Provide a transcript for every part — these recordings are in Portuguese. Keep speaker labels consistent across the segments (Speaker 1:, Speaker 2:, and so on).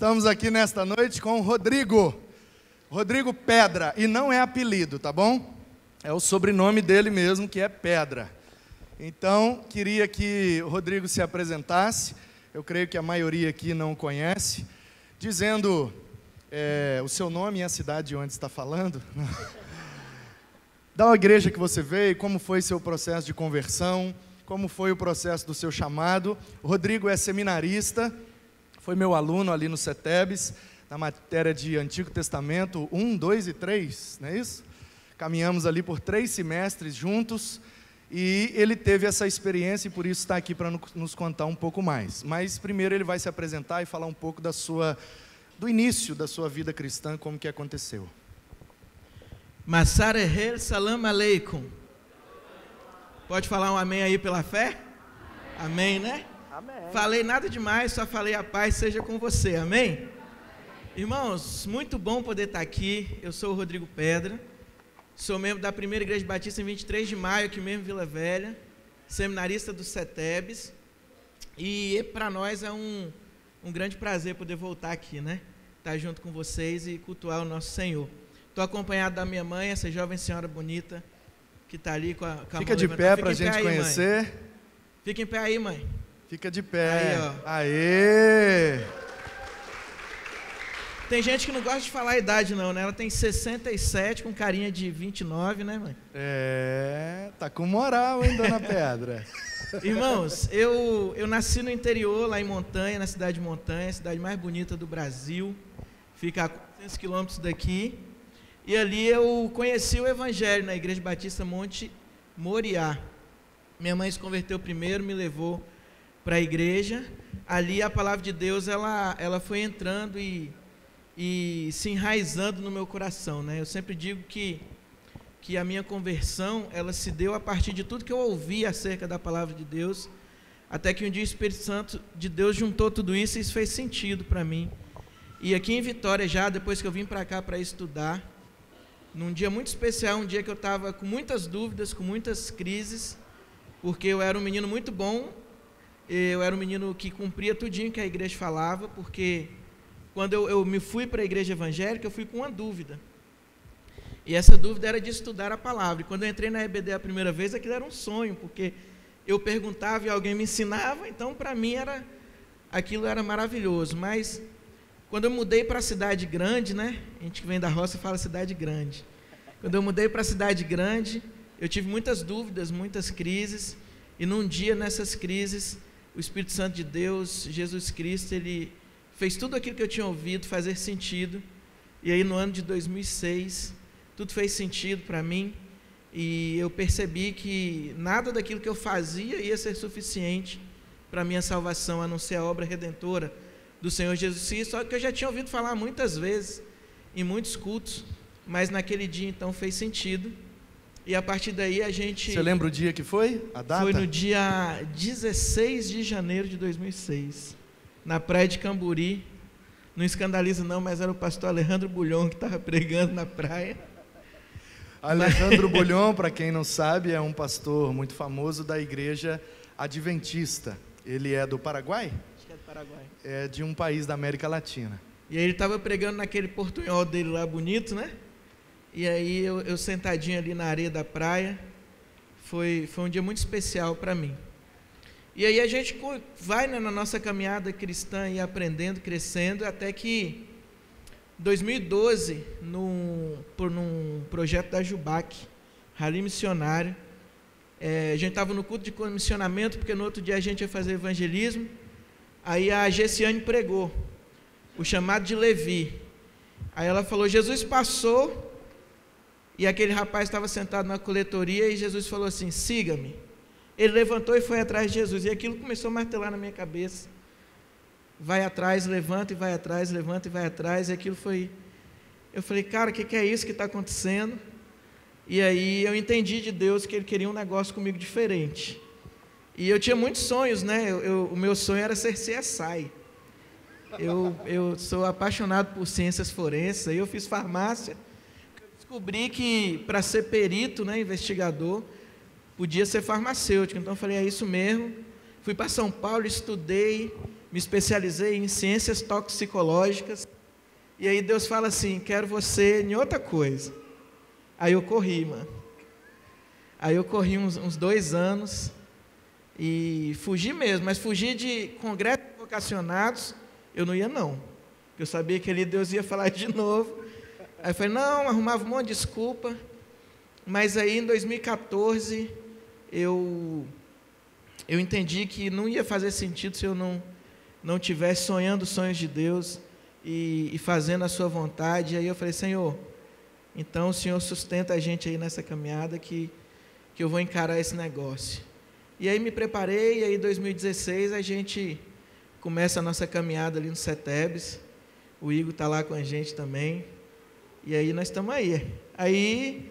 Speaker 1: Estamos aqui nesta noite com o Rodrigo Pedra, e não é apelido, tá bom? É o sobrenome dele mesmo, que é Pedra. Então, queria que o Rodrigo se apresentasse, eu creio que a maioria aqui não o conhece, dizendo o seu nome e a cidade de onde está falando, da igreja que você veio, como foi seu processo de conversão, como foi o processo do seu chamado. O Rodrigo é seminarista, foi meu aluno ali no CETEBS, na matéria de Antigo Testamento 1, 2 e 3, não é isso? Caminhamos ali por 3 semestres juntos, e ele teve essa experiência e por isso está aqui para nos contar um pouco mais. Mas primeiro ele vai se apresentar e falar um pouco do início da sua vida cristã, como que aconteceu.
Speaker 2: Masar Ehel, salam aleikum. Pode falar um amém aí pela fé? Amém, né?
Speaker 1: Amém.
Speaker 2: Falei nada demais, só falei a paz seja com você, amém? Irmãos, muito bom poder estar aqui. Eu sou o Rodrigo Pedra, sou membro da Primeira Igreja Batista em 23 de maio, aqui mesmo em Vila Velha, seminarista do CETEBS, e para nós é um grande prazer poder voltar aqui, né? Estar junto com vocês e cultuar o nosso Senhor. Estou acompanhado da minha mãe, essa jovem senhora bonita, que está ali com a
Speaker 1: Fica de pé para a gente conhecer.
Speaker 2: Mãe. Fica em pé aí, mãe.
Speaker 1: Fica de pé.
Speaker 2: Aí, ó.
Speaker 1: Aê!
Speaker 2: Tem gente que não gosta de falar a idade não, né? Ela tem 67 com carinha de 29, né, mãe?
Speaker 1: Tá com moral, hein, dona Pedra?
Speaker 2: Irmãos, eu nasci no interior, lá em Montanha, na cidade de Montanha, a cidade mais bonita do Brasil. Fica a 400 quilômetros daqui. E ali eu conheci o Evangelho na Igreja Batista Monte Moriá. Minha mãe se converteu primeiro, me levou para a igreja. Ali a palavra de Deus ela foi entrando e se enraizando no meu coração, né? Eu sempre digo que a minha conversão ela se deu a partir de tudo que eu ouvi acerca da palavra de Deus, até que um dia o Espírito Santo de Deus juntou tudo isso e isso fez sentido para mim. E aqui em Vitória já, depois que eu vim para cá para estudar, num dia muito especial, um dia que eu estava com muitas dúvidas, com muitas crises, porque eu era um menino muito bom, eu era um menino que cumpria tudinho que a igreja falava, porque quando eu me fui para a igreja evangélica, eu fui com uma dúvida, e essa dúvida era de estudar a palavra, e quando eu entrei na EBD a primeira vez, aquilo era um sonho, porque eu perguntava e alguém me ensinava, então para mim aquilo era maravilhoso. Mas quando eu mudei para a cidade grande, né? A gente que vem da roça fala cidade grande. Quando eu mudei para a cidade grande, eu tive muitas dúvidas, muitas crises. E num dia, nessas crises, o Espírito Santo de Deus, Jesus Cristo, ele fez tudo aquilo que eu tinha ouvido fazer sentido. E aí no ano de 2006, tudo fez sentido para mim. E eu percebi que nada daquilo que eu fazia ia ser suficiente para a minha salvação, a não ser a obra redentora do Senhor Jesus Cristo, só que eu já tinha ouvido falar muitas vezes, em muitos cultos, mas naquele dia então fez sentido, e a partir daí a gente...
Speaker 1: Você lembra o dia que foi? A data?
Speaker 2: Foi no dia 16 de janeiro de 2006, na praia de Camburi. Não escandaliza não, mas era o pastor Alejandro Bulhon que estava pregando na praia.
Speaker 1: Alejandro Bulhon, para quem não sabe, é um pastor muito famoso da igreja adventista. Ele é do Paraguai?
Speaker 2: Paraguai.
Speaker 1: É de um país da América Latina.
Speaker 2: E aí ele estava pregando naquele portunhol dele lá bonito, né? E aí eu sentadinho ali na areia da praia, foi um dia muito especial para mim. E aí a gente vai, né, na nossa caminhada cristã e aprendendo, crescendo, até que em 2012, num projeto da Jubac, Rally Missionário, a gente estava no culto de comissionamento, porque no outro dia a gente ia fazer evangelismo. Aí a Gessiane pregou o chamado de Levi. Aí ela falou, Jesus passou, e aquele rapaz estava sentado na coletoria, e Jesus falou assim, siga-me. Ele levantou e foi atrás de Jesus, e aquilo começou a martelar na minha cabeça. Vai atrás, levanta e vai atrás, levanta e vai atrás, e aquilo foi... Eu falei, cara, o que é isso que está acontecendo? E aí eu entendi de Deus que Ele queria um negócio comigo diferente. E eu tinha muitos sonhos, né? O meu sonho era ser CSI. Eu sou apaixonado por ciências forenses, aí eu fiz farmácia. Descobri que para ser perito, né, investigador, podia ser farmacêutico. Então eu falei, é isso mesmo. Fui para São Paulo, estudei, me especializei em ciências toxicológicas. E aí Deus fala assim, quero você em outra coisa. Aí eu corri, mano. Aí eu corri uns 2 anos e fugi mesmo, mas fugi de congressos vocacionados, eu não ia não. Eu sabia que ali Deus ia falar de novo. Aí eu falei, não, arrumava um monte de desculpa. Mas aí em 2014, eu entendi que não ia fazer sentido se eu não tivesse sonhando os sonhos de Deus e fazendo a sua vontade. E aí eu falei, Senhor, então o Senhor sustenta a gente aí nessa caminhada que eu vou encarar esse negócio. E aí me preparei, e aí em 2016 a gente começa a nossa caminhada ali no CETEBS. O Igor está lá com a gente também. E aí nós estamos aí. Aí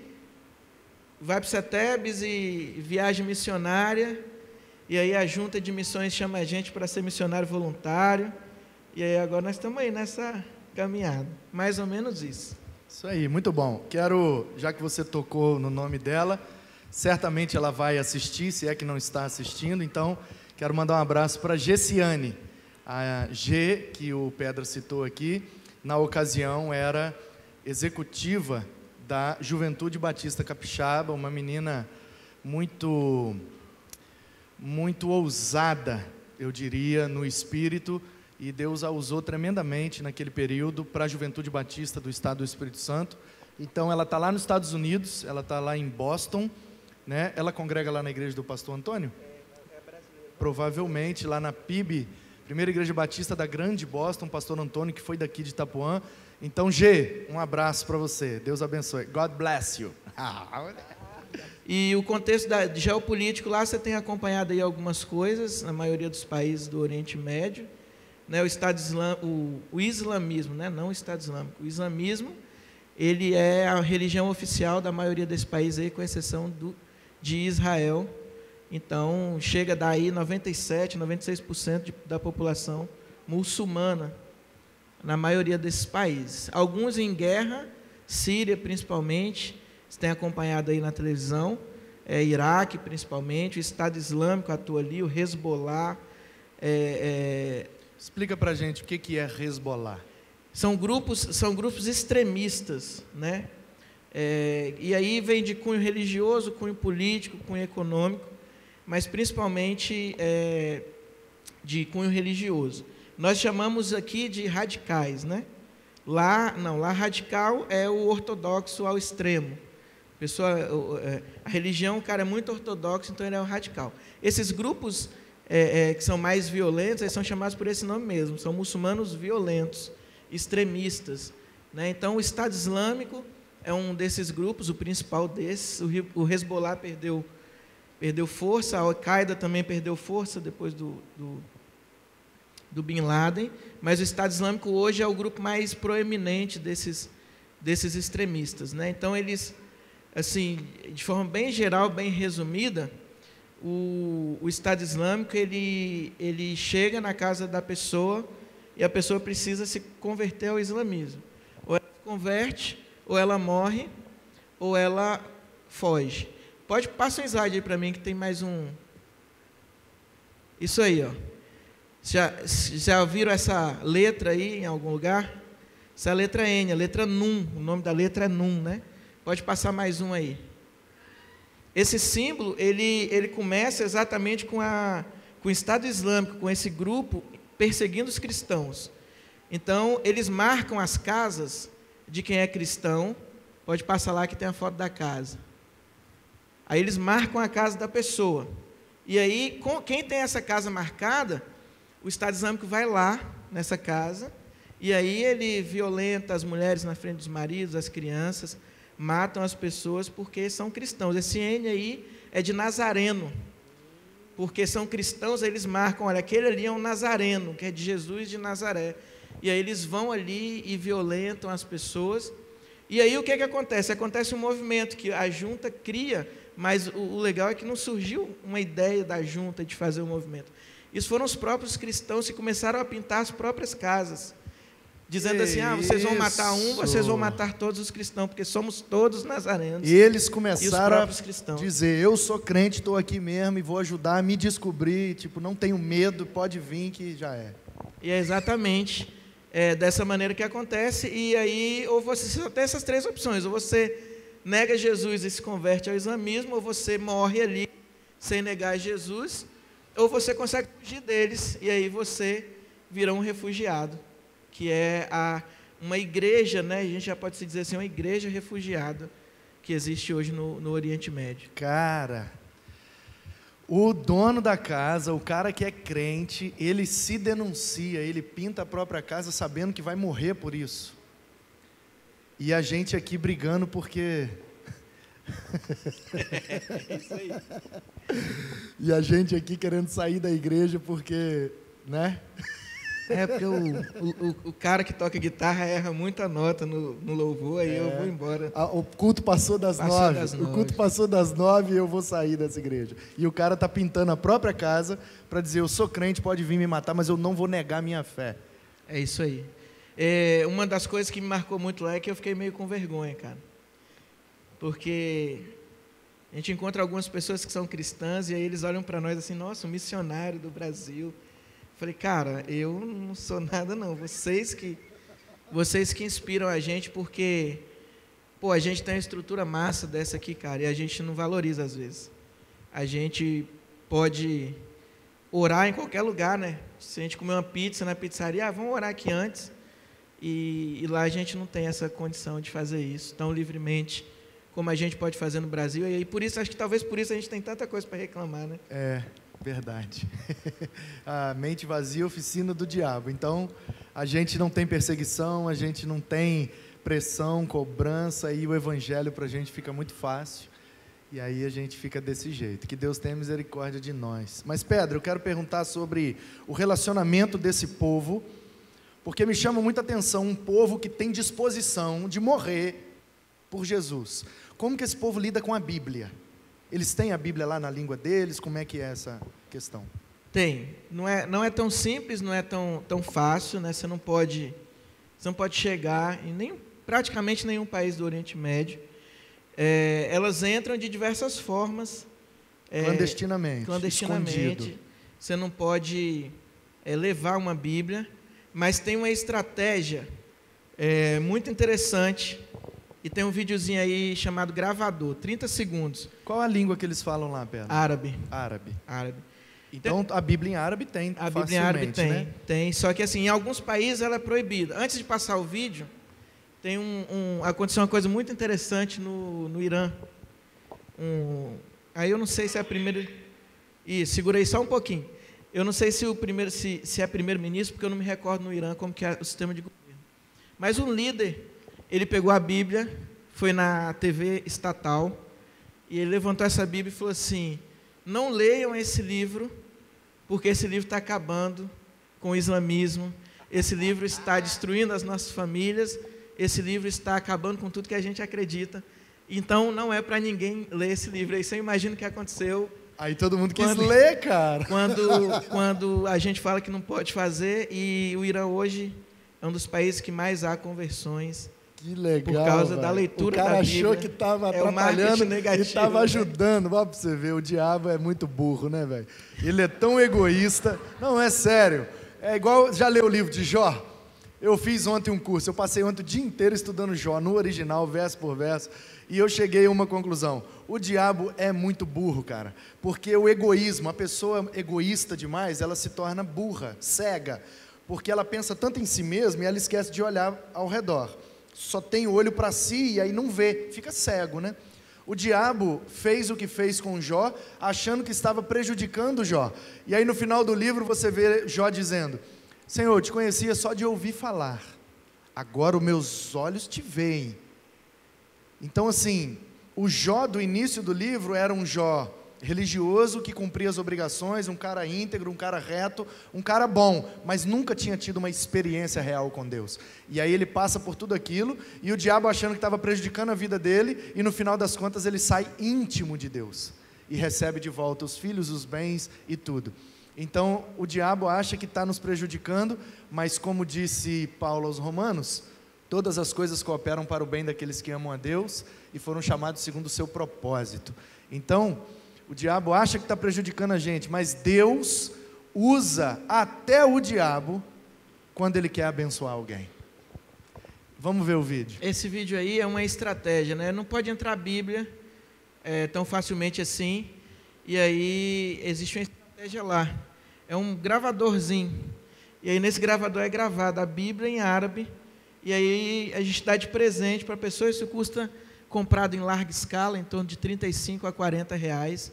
Speaker 2: vai para o CETEBS e viagem missionária. E aí a junta de missões chama a gente para ser missionário voluntário. E aí agora nós estamos aí nessa caminhada. Mais ou menos isso.
Speaker 1: Isso aí, muito bom. Quero, já que você tocou no nome dela, certamente ela vai assistir, se é que não está assistindo. Então, quero mandar um abraço para Gessiane. A G, que o Pedro citou aqui, na ocasião era executiva da Juventude Batista Capixaba, uma menina muito ousada, eu diria, no espírito, e Deus a usou tremendamente naquele período para a Juventude Batista do Estado do Espírito Santo. Então ela está lá nos Estados Unidos, ela está lá em Boston, né? Ela congrega lá na igreja do pastor Antônio? É brasileira. Provavelmente lá na PIB, Primeira Igreja Batista da Grande Boston, pastor Antônio, que foi daqui de Itapuã. Então, G, um abraço para você, Deus abençoe, God bless you.
Speaker 2: E o contexto geopolítico lá, você tem acompanhado aí algumas coisas, na maioria dos países do Oriente Médio, né, o islamismo, né, não o Estado Islâmico, o islamismo, ele é a religião oficial da maioria desses países aí, com exceção de Israel. Então, chega daí 97%, 96% da população muçulmana, na maioria desses países. Alguns em guerra, Síria principalmente, você tem acompanhado aí na televisão, Iraque principalmente, o Estado Islâmico atua ali, o Hezbollah.
Speaker 1: Explica para a gente o que é Hezbollah.
Speaker 2: São grupos extremistas, né? E aí vem de cunho religioso, cunho político, cunho econômico, mas principalmente de cunho religioso. Nós chamamos aqui de radicais, né? Lá radical é o ortodoxo ao extremo. A religião, o cara é muito ortodoxo, então ele é o radical. Esses grupos que são mais violentos, eles são chamados por esse nome mesmo, são muçulmanos violentos, extremistas, né? Então o Estado Islâmico é um desses grupos, o principal desses. O Hezbollah perdeu força, a Al-Qaeda também perdeu força depois do Bin Laden, mas o Estado Islâmico hoje é o grupo mais proeminente desses extremistas, né? Então eles, assim, de forma bem geral, bem resumida, o Estado Islâmico ele chega na casa da pessoa e a pessoa precisa se converter ao islamismo. Ou ela se converte, ou ela morre, ou ela foge. Passa um slide aí para mim que tem mais um. Isso aí, ó. Já ouviram essa letra aí em algum lugar? Essa é a letra N, a letra Nun. O nome da letra é Nun, né? Pode passar mais um aí. Esse símbolo, ele começa exatamente com o Estado Islâmico, com esse grupo perseguindo os cristãos. Então, eles marcam as casas de quem é cristão. Pode passar lá que tem a foto da casa. Aí eles marcam a casa da pessoa. E aí, quem tem essa casa marcada, o Estado Islâmico vai lá, nessa casa, e aí ele violenta as mulheres na frente dos maridos, as crianças, matam as pessoas porque são cristãos. Esse N aí é de Nazareno, porque são cristãos, eles marcam, olha, aquele ali é um Nazareno, que é de Jesus de Nazaré. E aí eles vão ali e violentam as pessoas. E aí o que acontece? Acontece um movimento que a junta cria, mas o legal é que não surgiu uma ideia da junta de fazer o movimento. Isso foram os próprios cristãos que começaram a pintar as próprias casas. dizendo assim, vocês vão matar um, vocês vão matar todos os cristãos, porque somos todos nazarenos.
Speaker 1: E eles começaram a
Speaker 2: cristãos.
Speaker 1: dizer, eu sou crente, estou aqui mesmo e vou ajudar a me descobrir, tipo, não tenho medo, pode vir que já é.
Speaker 2: E é exatamente dessa maneira que acontece, e aí, ou você só tem essas três opções, ou você nega Jesus e se converte ao islamismo, ou você morre ali sem negar Jesus, ou você consegue fugir deles, e aí você vira um refugiado, que é uma igreja, né? A gente já pode se dizer assim, uma igreja refugiada que existe hoje no Oriente Médio.
Speaker 1: Cara, o dono da casa, o cara que é crente, ele se denuncia, ele pinta a própria casa sabendo que vai morrer por isso. E a gente aqui brigando porque...
Speaker 2: Isso aí.
Speaker 1: E a gente aqui querendo sair da igreja porque, né?
Speaker 2: Porque o cara que toca guitarra erra muita nota no louvor, aí eu vou embora.
Speaker 1: O culto passou das 9. O culto passou das 9 e eu vou sair dessa igreja. E o cara está pintando a própria casa para dizer, eu sou crente, pode vir me matar, mas eu não vou negar minha fé.
Speaker 2: É isso aí. Uma das coisas que me marcou muito lá é que eu fiquei meio com vergonha, cara. Porque a gente encontra algumas pessoas que são cristãs e aí eles olham para nós assim, nossa, um missionário do Brasil. Eu falei, cara, eu não sou nada não, vocês que inspiram a gente, porque a gente tem uma estrutura massa dessa aqui, cara, e a gente não valoriza às vezes. A gente pode orar em qualquer lugar, né? Se a gente comer uma pizza na pizzaria, vamos orar aqui antes, e lá a gente não tem essa condição de fazer isso tão livremente como a gente pode fazer no Brasil, e por isso, acho que talvez por isso a gente tem tanta coisa para reclamar, né?
Speaker 1: Verdade. A mente vazia, oficina do diabo. Então, a gente não tem perseguição, a gente não tem pressão, cobrança, e o evangelho para a gente fica muito fácil. E aí a gente fica desse jeito. Que Deus tenha misericórdia de nós. Mas, Pedro, eu quero perguntar sobre o relacionamento desse povo, porque me chama muita atenção um povo que tem disposição de morrer por Jesus. Como que esse povo lida com a Bíblia? Eles têm a Bíblia lá na língua deles? Como é que é essa questão?
Speaker 2: Tem. Não é tão simples, não é tão fácil, né? Você não pode chegar em praticamente nenhum país do Oriente Médio. Elas entram de diversas formas.
Speaker 1: Clandestinamente. Escondido.
Speaker 2: Você não pode levar uma Bíblia, mas tem uma estratégia muito interessante. E tem um videozinho aí chamado Gravador, 30 segundos.
Speaker 1: Qual a língua que eles falam lá, Pedro?
Speaker 2: Árabe.
Speaker 1: Então, a Bíblia em árabe tem,
Speaker 2: a Bíblia em árabe tem, né? Tem, só que assim, em alguns países ela é proibida. Antes de passar o vídeo, tem aconteceu uma coisa muito interessante no Irã. Aí eu não sei se é a primeira... segura aí só um pouquinho. Eu não sei se é primeiro-ministro, porque eu não me recordo no Irã como que é o sistema de governo. Mas um líder... Ele pegou a Bíblia, foi na TV estatal, e ele levantou essa Bíblia e falou assim, não leiam esse livro, porque esse livro está acabando com o islamismo, esse livro está destruindo as nossas famílias, esse livro está acabando com tudo que a gente acredita, então não é para ninguém ler esse livro. Aí você imagina o que aconteceu.
Speaker 1: Aí todo mundo quis ler, cara.
Speaker 2: Quando a gente fala que não pode fazer, e o Irã hoje é um dos países que mais há conversões.
Speaker 1: Que legal,
Speaker 2: por causa da leitura da Bíblia.
Speaker 1: O cara achou que estava atrapalhando e estava ajudando. Vai para você ver, o diabo é muito burro, né, velho? Ele é tão egoísta. Não, é sério. É igual, já leu o livro de Jó? Eu fiz ontem um curso, eu passei ontem o dia inteiro estudando Jó, no original, verso por verso, e eu cheguei a uma conclusão. O diabo é muito burro, cara, porque o egoísmo, a pessoa egoísta demais, ela se torna burra, cega, porque ela pensa tanto em si mesma e ela esquece de olhar ao redor. Só tem o olho para si e aí não vê, fica cego, né? O diabo fez o que fez com Jó, achando que estava prejudicando Jó. E aí no final do livro você vê Jó dizendo, Senhor, eu te conhecia só de ouvir falar, agora os meus olhos te veem. Então assim, o Jó do início do livro era um Jó religioso que cumpria as obrigações, um cara íntegro, um cara reto, um cara bom, mas nunca tinha tido uma experiência real com Deus. E aí ele passa por tudo aquilo, e o diabo achando que estava prejudicando a vida dele, e no final das contas ele sai íntimo de Deus, e recebe de volta os filhos, os bens e tudo. Então, o diabo acha que está nos prejudicando, mas como disse Paulo aos Romanos, todas as coisas cooperam para o bem daqueles que amam a Deus e foram chamados segundo o seu propósito. Então, o diabo acha que está prejudicando a gente, mas Deus usa até o diabo quando ele quer abençoar alguém. Vamos ver o vídeo.
Speaker 2: Esse vídeo aí é uma estratégia, né? Não pode entrar a Bíblia tão facilmente assim, e aí existe uma estratégia lá. É um gravadorzinho, e aí nesse gravador é gravada a Bíblia em árabe, e aí a gente dá de presente para a pessoa. Isso custa, comprado em larga escala, em torno de 35 a 40 reais.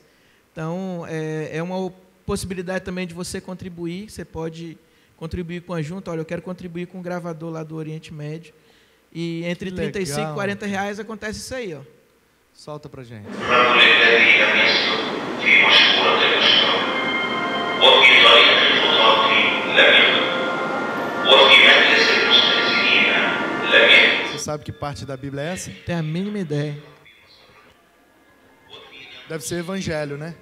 Speaker 2: Então, é uma possibilidade também de você contribuir. Você pode contribuir com a junta. Olha, eu quero contribuir com um gravador lá do Oriente Médio. E entre 35 e 40 reais acontece isso aí, ó.
Speaker 1: Solta pra gente. Você sabe que parte da Bíblia é essa?
Speaker 2: Tem a mínima ideia.
Speaker 1: Deve ser evangelho, né?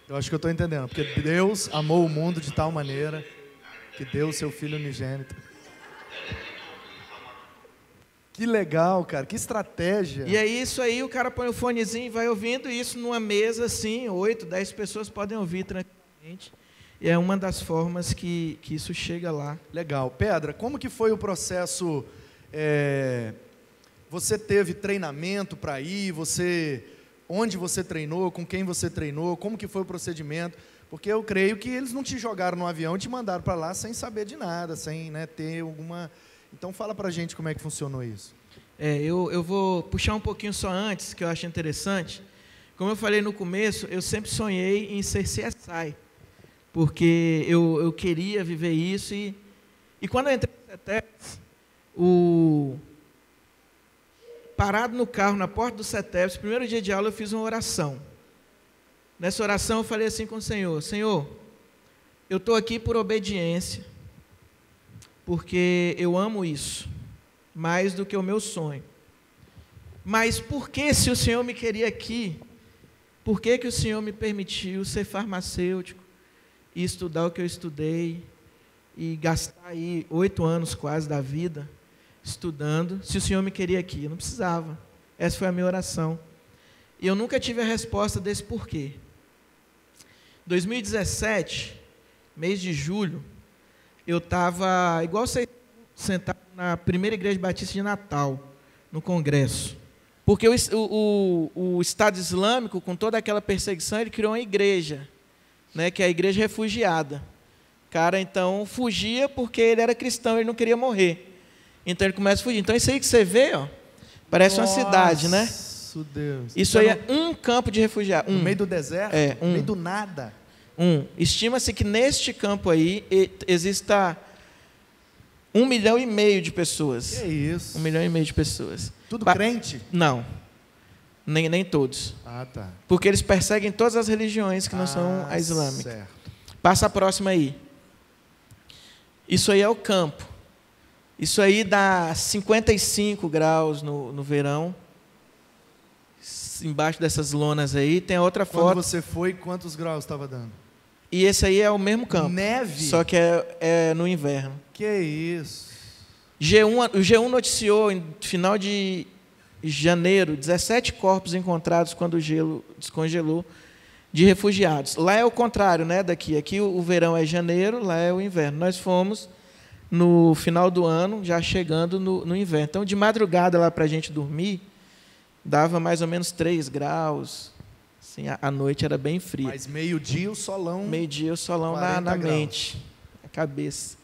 Speaker 1: Eu acho que eu estou entendendo. Porque Deus amou o mundo de tal maneira que deu o seu Filho unigênito. Que legal, cara. Que estratégia.
Speaker 2: E aí, isso aí, o cara põe o fonezinho e vai ouvindo isso numa mesa, assim, 8, 10 pessoas podem ouvir tranquilamente. E é uma das formas que isso chega lá.
Speaker 1: Legal. Pedra, como que foi o processo? Você teve treinamento para ir? Onde você treinou? Com quem você treinou? Como que foi o procedimento? Porque eu creio que eles não te jogaram no avião e te mandaram para lá sem saber de nada, sem, né, ter alguma... Então fala para a gente como é que funcionou isso.
Speaker 2: Eu vou puxar um pouquinho só antes, que eu acho interessante. Como eu falei no começo, eu sempre sonhei em ser CSI, porque eu queria viver isso. E quando eu entrei no CETEPS, parado no carro, na porta do CETEPS, primeiro dia de aula, eu fiz uma oração. Nessa oração eu falei assim com o Senhor: Senhor, eu estou aqui por obediência, porque eu amo isso, mais do que o meu sonho. Mas por que, se o Senhor me queria aqui, por que o Senhor me permitiu ser farmacêutico e estudar o que eu estudei, e gastar aí 8 anos quase da vida estudando, se o Senhor me queria aqui? Eu não precisava. Essa foi a minha oração. E eu nunca tive a resposta desse porquê. 2017, mês de julho, eu estava, igual você, sentado na primeira igreja batista de Natal, no congresso. Porque o Estado Islâmico, com toda aquela perseguição, ele criou uma igreja, né, que é a igreja refugiada. O cara, então, fugia porque ele era cristão, ele não queria morrer. Então, ele começa a fugir. Então, isso aí que você vê, ó, parece uma cidade, né?
Speaker 1: Deus.
Speaker 2: Isso aí é um campo de refugiados.
Speaker 1: No meio do deserto? No meio do nada?
Speaker 2: Estima-se que neste campo aí exista 1,5 milhão de pessoas.
Speaker 1: Que isso?
Speaker 2: 1,5 milhão de pessoas.
Speaker 1: Tudo crente?
Speaker 2: Não. Nem todos.
Speaker 1: Ah, tá.
Speaker 2: Porque eles perseguem todas as religiões que não são a islâmica.
Speaker 1: Certo.
Speaker 2: Passa a próxima aí. Isso aí é o campo. Isso aí dá 55 graus no verão. Embaixo dessas lonas aí, tem a outra foto.
Speaker 1: Quando você foi, quantos graus estava dando?
Speaker 2: E esse aí é o mesmo campo.
Speaker 1: Neve?
Speaker 2: Só que é no inverno.
Speaker 1: Que isso?
Speaker 2: O G1 noticiou, em final de janeiro, 17 corpos encontrados quando o gelo descongelou, de refugiados. Lá é o contrário, né, daqui. Aqui o verão é janeiro, lá é o inverno. Nós fomos no final do ano, já chegando no inverno. Então, de madrugada lá para a gente dormir, dava mais ou menos 3 graus. Assim, a noite era bem fria.
Speaker 1: Mas meio-dia o solão...
Speaker 2: Meio-dia o solão na mente, na cabeça.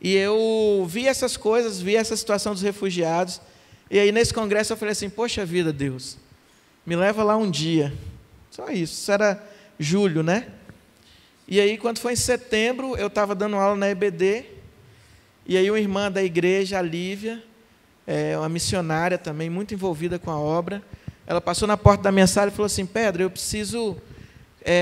Speaker 2: E eu vi essas coisas, vi essa situação dos refugiados. E aí, nesse congresso, eu falei assim: poxa vida, Deus, me leva lá um dia. Só isso. Isso era julho, né? E aí, quando foi em setembro, eu estava dando aula na EBD. E aí, uma irmã da igreja, a Lívia, uma missionária também, muito envolvida com a obra, ela passou na porta da minha sala e falou assim: Pedro, eu preciso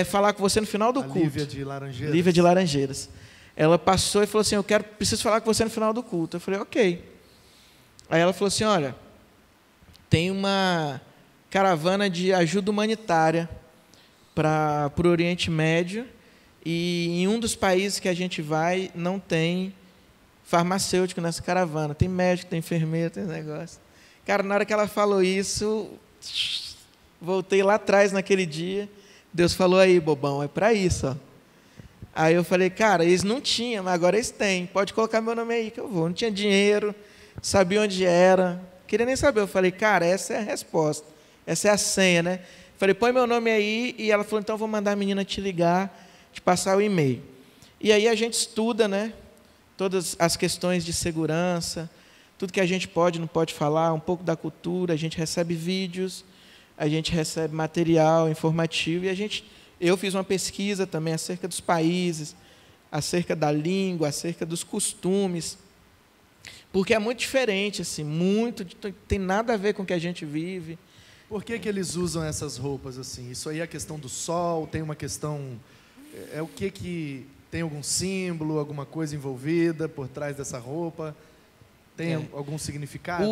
Speaker 2: falar com você no final do culto.
Speaker 1: Lívia de Laranjeiras.
Speaker 2: Lívia de Laranjeiras. Ela passou e falou assim: preciso falar com você no final do culto. Eu falei: ok. Aí ela falou assim: olha, tem uma caravana de ajuda humanitária para o Oriente Médio, e em um dos países que a gente vai, não tem farmacêutico nessa caravana. Tem médico, tem enfermeiro, tem negócio. Cara, na hora que ela falou isso, voltei lá atrás naquele dia, Deus falou aí, bobão, é para isso, ó. Aí eu falei, cara, eles não tinham, mas agora eles têm. Pode colocar meu nome aí que eu vou. Não tinha dinheiro, sabia onde era. Queria nem saber. Eu falei, cara, essa é a resposta. Essa é a senha, né? Falei, põe meu nome aí. E ela falou, então eu vou mandar a menina te ligar, te passar o e-mail. E aí a gente estuda, né? Todas as questões de segurança, tudo que a gente pode, não pode falar, um pouco da cultura. A gente recebe vídeos, a gente recebe material informativo e eu fiz uma pesquisa também acerca dos países, acerca da língua, acerca dos costumes, porque é muito diferente, assim, tem nada a ver com o que a gente vive.
Speaker 1: Por que eles usam essas roupas assim? Isso aí é a questão do sol, tem uma questão... É o que tem algum símbolo, alguma coisa envolvida por trás dessa roupa? Tem algum significado?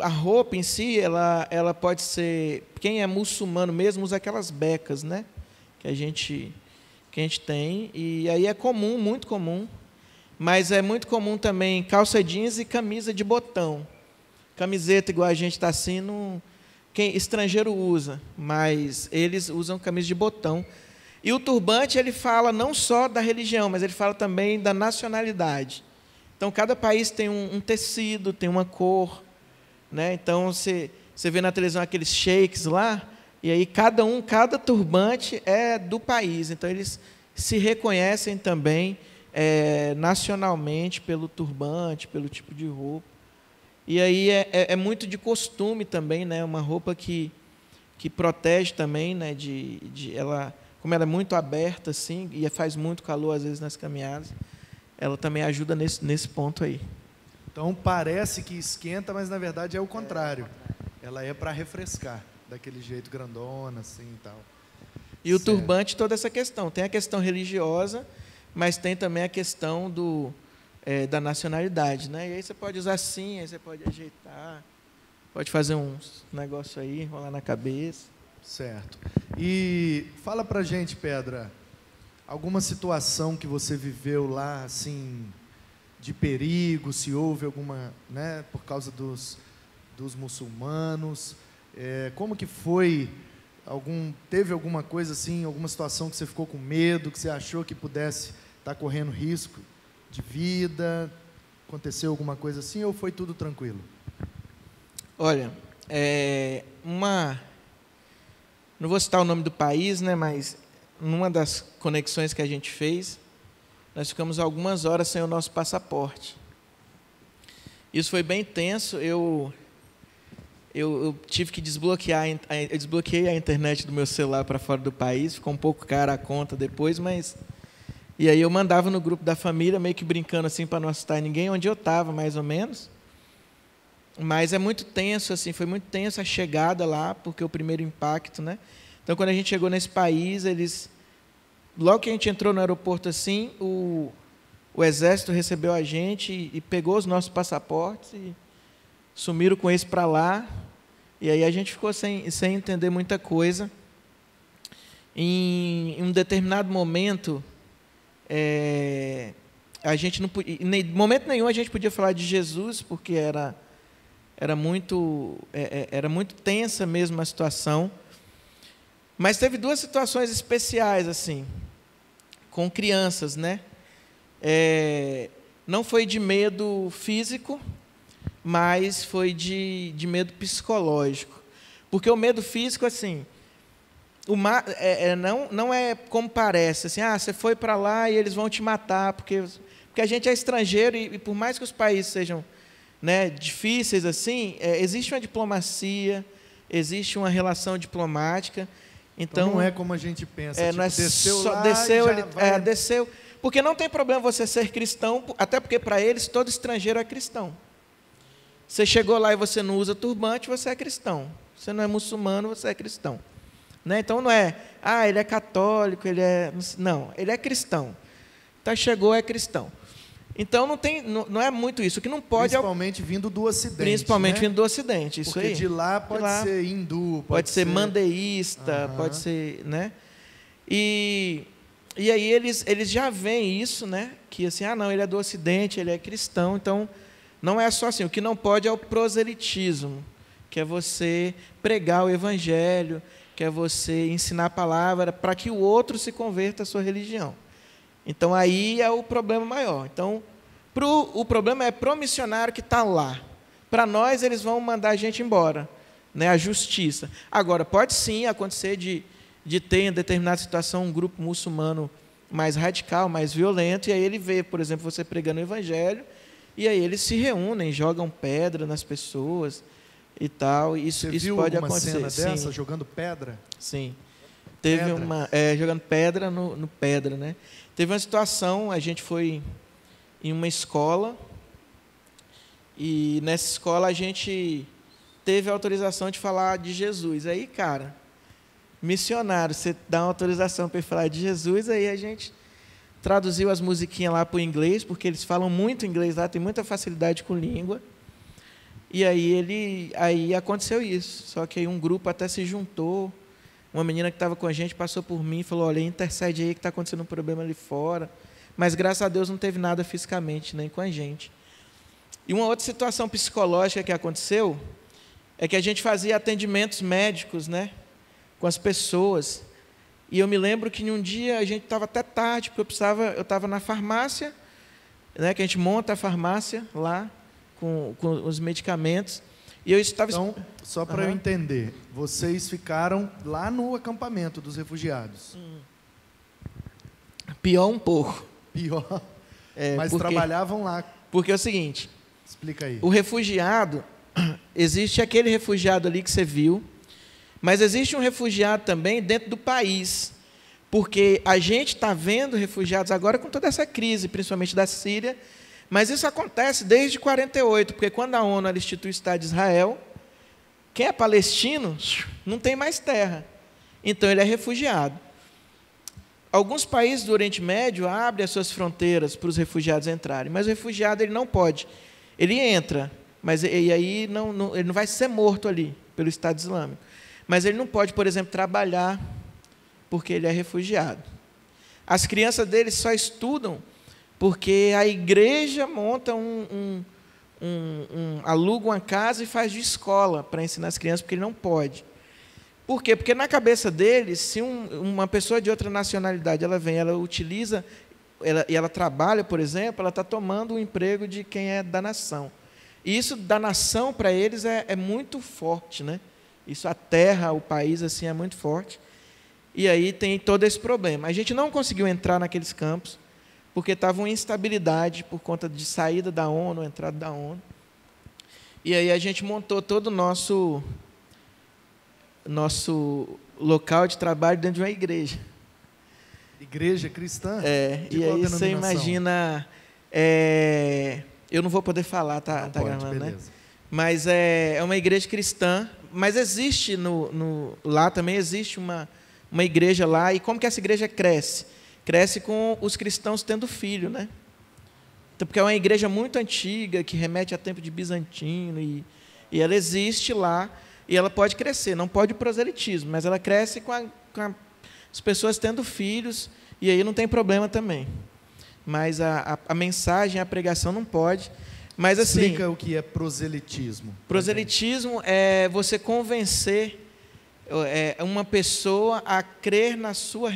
Speaker 2: A roupa em si, ela pode ser... Quem é muçulmano mesmo usa aquelas becas, né? Que a gente tem. E aí é comum, muito comum. Mas é muito comum também calça jeans e camisa de botão. Camiseta igual a gente está assim, quem estrangeiro usa. Mas eles usam camisa de botão. E o turbante, ele fala não só da religião, mas ele fala também da nacionalidade. Então, cada país tem um tecido, tem uma cor, né? Então, você vê na televisão aqueles sheiks lá, e aí cada turbante é do país. Então, eles se reconhecem também nacionalmente pelo turbante, pelo tipo de roupa. E aí é muito de costume também, né? Uma roupa que protege também, né? Como ela é muito aberta, assim, e faz muito calor, às vezes, nas caminhadas, ela também ajuda nesse ponto aí.
Speaker 1: Então, parece que esquenta, mas, na verdade, é o contrário. Ela é para refrescar, daquele jeito grandona, assim, e tal.
Speaker 2: E o turbante, toda essa questão. Tem a questão religiosa, mas tem também a questão da nacionalidade, né? E aí você pode usar assim, aí você pode ajeitar, pode fazer uns negócios aí, rolar na cabeça.
Speaker 1: Certo. E fala pra gente, Pedra, alguma situação que você viveu lá, assim, de perigo, se houve alguma, né, por causa dos muçulmanos, como que foi, teve alguma coisa assim, alguma situação que você ficou com medo, que você achou que pudesse estar correndo risco de vida, aconteceu alguma coisa assim, ou foi tudo tranquilo?
Speaker 2: Olha, não vou citar o nome do país, né, mas numa das conexões que a gente fez, nós ficamos algumas horas sem o nosso passaporte. Isso foi bem tenso. Eu tive que desbloquear, eu desbloqueei a internet do meu celular para fora do país, ficou um pouco cara a conta depois, mas... E aí eu mandava no grupo da família, meio que brincando assim para não assustar ninguém, onde eu estava, mais ou menos. Mas é muito tenso, assim, foi muito tenso a chegada lá, porque o primeiro impacto, né? Então, quando a gente chegou nesse país, logo que a gente entrou no aeroporto, assim, o exército recebeu a gente e pegou os nossos passaportes e sumiram com eles para lá. E aí a gente ficou sem entender muita coisa. Em um determinado momento, a gente não podia, em momento nenhum a gente podia falar de Jesus, porque era muito tensa mesmo a situação. Mas teve duas situações especiais, assim, com crianças, né? Não foi de medo físico, mas foi de medo psicológico. Porque o medo físico, assim, não é como parece, assim, você foi para lá e eles vão te matar, porque a gente é estrangeiro e por mais que os países sejam, né, difíceis assim, existe uma diplomacia, existe uma relação diplomática. Então
Speaker 1: não é como a gente pensa,
Speaker 2: não
Speaker 1: tipo, desceu
Speaker 2: só
Speaker 1: lá
Speaker 2: desceu,
Speaker 1: e vai...
Speaker 2: desceu, porque não tem problema você ser cristão, até porque para eles todo estrangeiro é cristão. Você chegou lá e você não usa turbante, você é cristão. Você não é muçulmano, você é cristão. Né? Então não é, ele é católico, não, ele é cristão. Então chegou, é cristão. Então não é muito isso. O que não pode
Speaker 1: principalmente vindo do Ocidente.
Speaker 2: Principalmente,
Speaker 1: né?
Speaker 2: vindo do Ocidente, isso.
Speaker 1: Porque
Speaker 2: aí.
Speaker 1: De lá pode ser hindu,
Speaker 2: pode ser mandeísta, pode ser, né? E E aí eles já veem isso, né? Que assim, não, ele é do Ocidente, ele é cristão, então não é só assim. O que não pode é o proselitismo, que é você pregar o evangelho, que é você ensinar a palavra para que o outro se converta à sua religião. Então aí é o problema maior. Então o problema é pro missionário que está lá. Para nós eles vão mandar a gente embora, né? A justiça. Agora pode sim acontecer de ter em determinada situação um grupo muçulmano mais radical, mais violento, e aí ele vê, por exemplo, você pregando o evangelho, e aí eles se reúnem, jogam pedra nas pessoas e tal. Isso pode acontecer.
Speaker 1: Você viu uma cena dessa, jogando pedra?
Speaker 2: Sim. Teve uma... jogando pedra no pedra, né? Teve uma situação, a gente foi em uma escola, e nessa escola a gente teve a autorização de falar de Jesus. Aí, cara, missionário, você dá uma autorização para ele falar de Jesus, aí a gente traduziu as musiquinhas lá para o inglês, porque eles falam muito inglês lá, tem muita facilidade com língua. E aí aconteceu isso. Só que aí um grupo até se juntou, uma menina que estava com a gente passou por mim e falou, olha, intercede aí que está acontecendo um problema ali fora. Mas graças a Deus não teve nada fisicamente, nem com a gente. E uma outra situação psicológica que aconteceu é que a gente fazia atendimentos médicos, né, com as pessoas. E eu me lembro que em um dia a gente estava até tarde, porque eu estava na farmácia, né, que a gente monta a farmácia lá com os medicamentos. E eu estava...
Speaker 1: Então, só para eu entender, vocês ficaram lá no acampamento dos refugiados?
Speaker 2: Pior um pouco.
Speaker 1: Pior? Mas trabalhavam lá.
Speaker 2: Porque é o seguinte...
Speaker 1: Explica aí.
Speaker 2: O refugiado, existe aquele refugiado ali que você viu, mas existe um refugiado também dentro do país, porque a gente está vendo refugiados agora com toda essa crise, principalmente da Síria, mas isso acontece desde 48, porque quando a ONU institui o Estado de Israel, quem é palestino não tem mais terra, então ele é refugiado. Alguns países do Oriente Médio abrem as suas fronteiras para os refugiados entrarem, mas o refugiado ele não pode. Ele entra, mas e aí ele não vai ser morto ali pelo Estado Islâmico. Mas ele não pode, por exemplo, trabalhar porque ele é refugiado. As crianças dele só estudam porque a igreja monta aluga uma casa e faz de escola para ensinar as crianças, porque ele não pode. Por quê? Porque na cabeça dele, se uma pessoa de outra nacionalidade ela vem, ela utiliza... e ela trabalha, por exemplo, ela está tomando o emprego de quem é da nação. E isso da nação, para eles, é muito forte, né? Isso, a terra, o país, assim, é muito forte. E aí tem todo esse problema. A gente não conseguiu entrar naqueles campos, porque estava uma instabilidade por conta de saída da ONU, entrada da ONU. E aí a gente montou todo o nosso local de trabalho dentro de uma igreja.
Speaker 1: Igreja cristã?
Speaker 2: E aí você imagina... eu não vou poder falar, tá gravando, beleza. Né? Mas é uma igreja cristã, mas existe lá também existe uma igreja lá, e como que essa igreja cresce? Cresce com os cristãos tendo filho, né? Então, porque é uma igreja muito antiga, que remete a tempo de Bizantino, e ela existe lá, e ela pode crescer, não pode o proselitismo, mas ela cresce com as pessoas tendo filhos, e aí não tem problema também. Mas a mensagem, a pregação não pode. Mas, assim,
Speaker 1: explica o que é proselitismo.
Speaker 2: Proselitismo é você convencer uma pessoa a crer na sua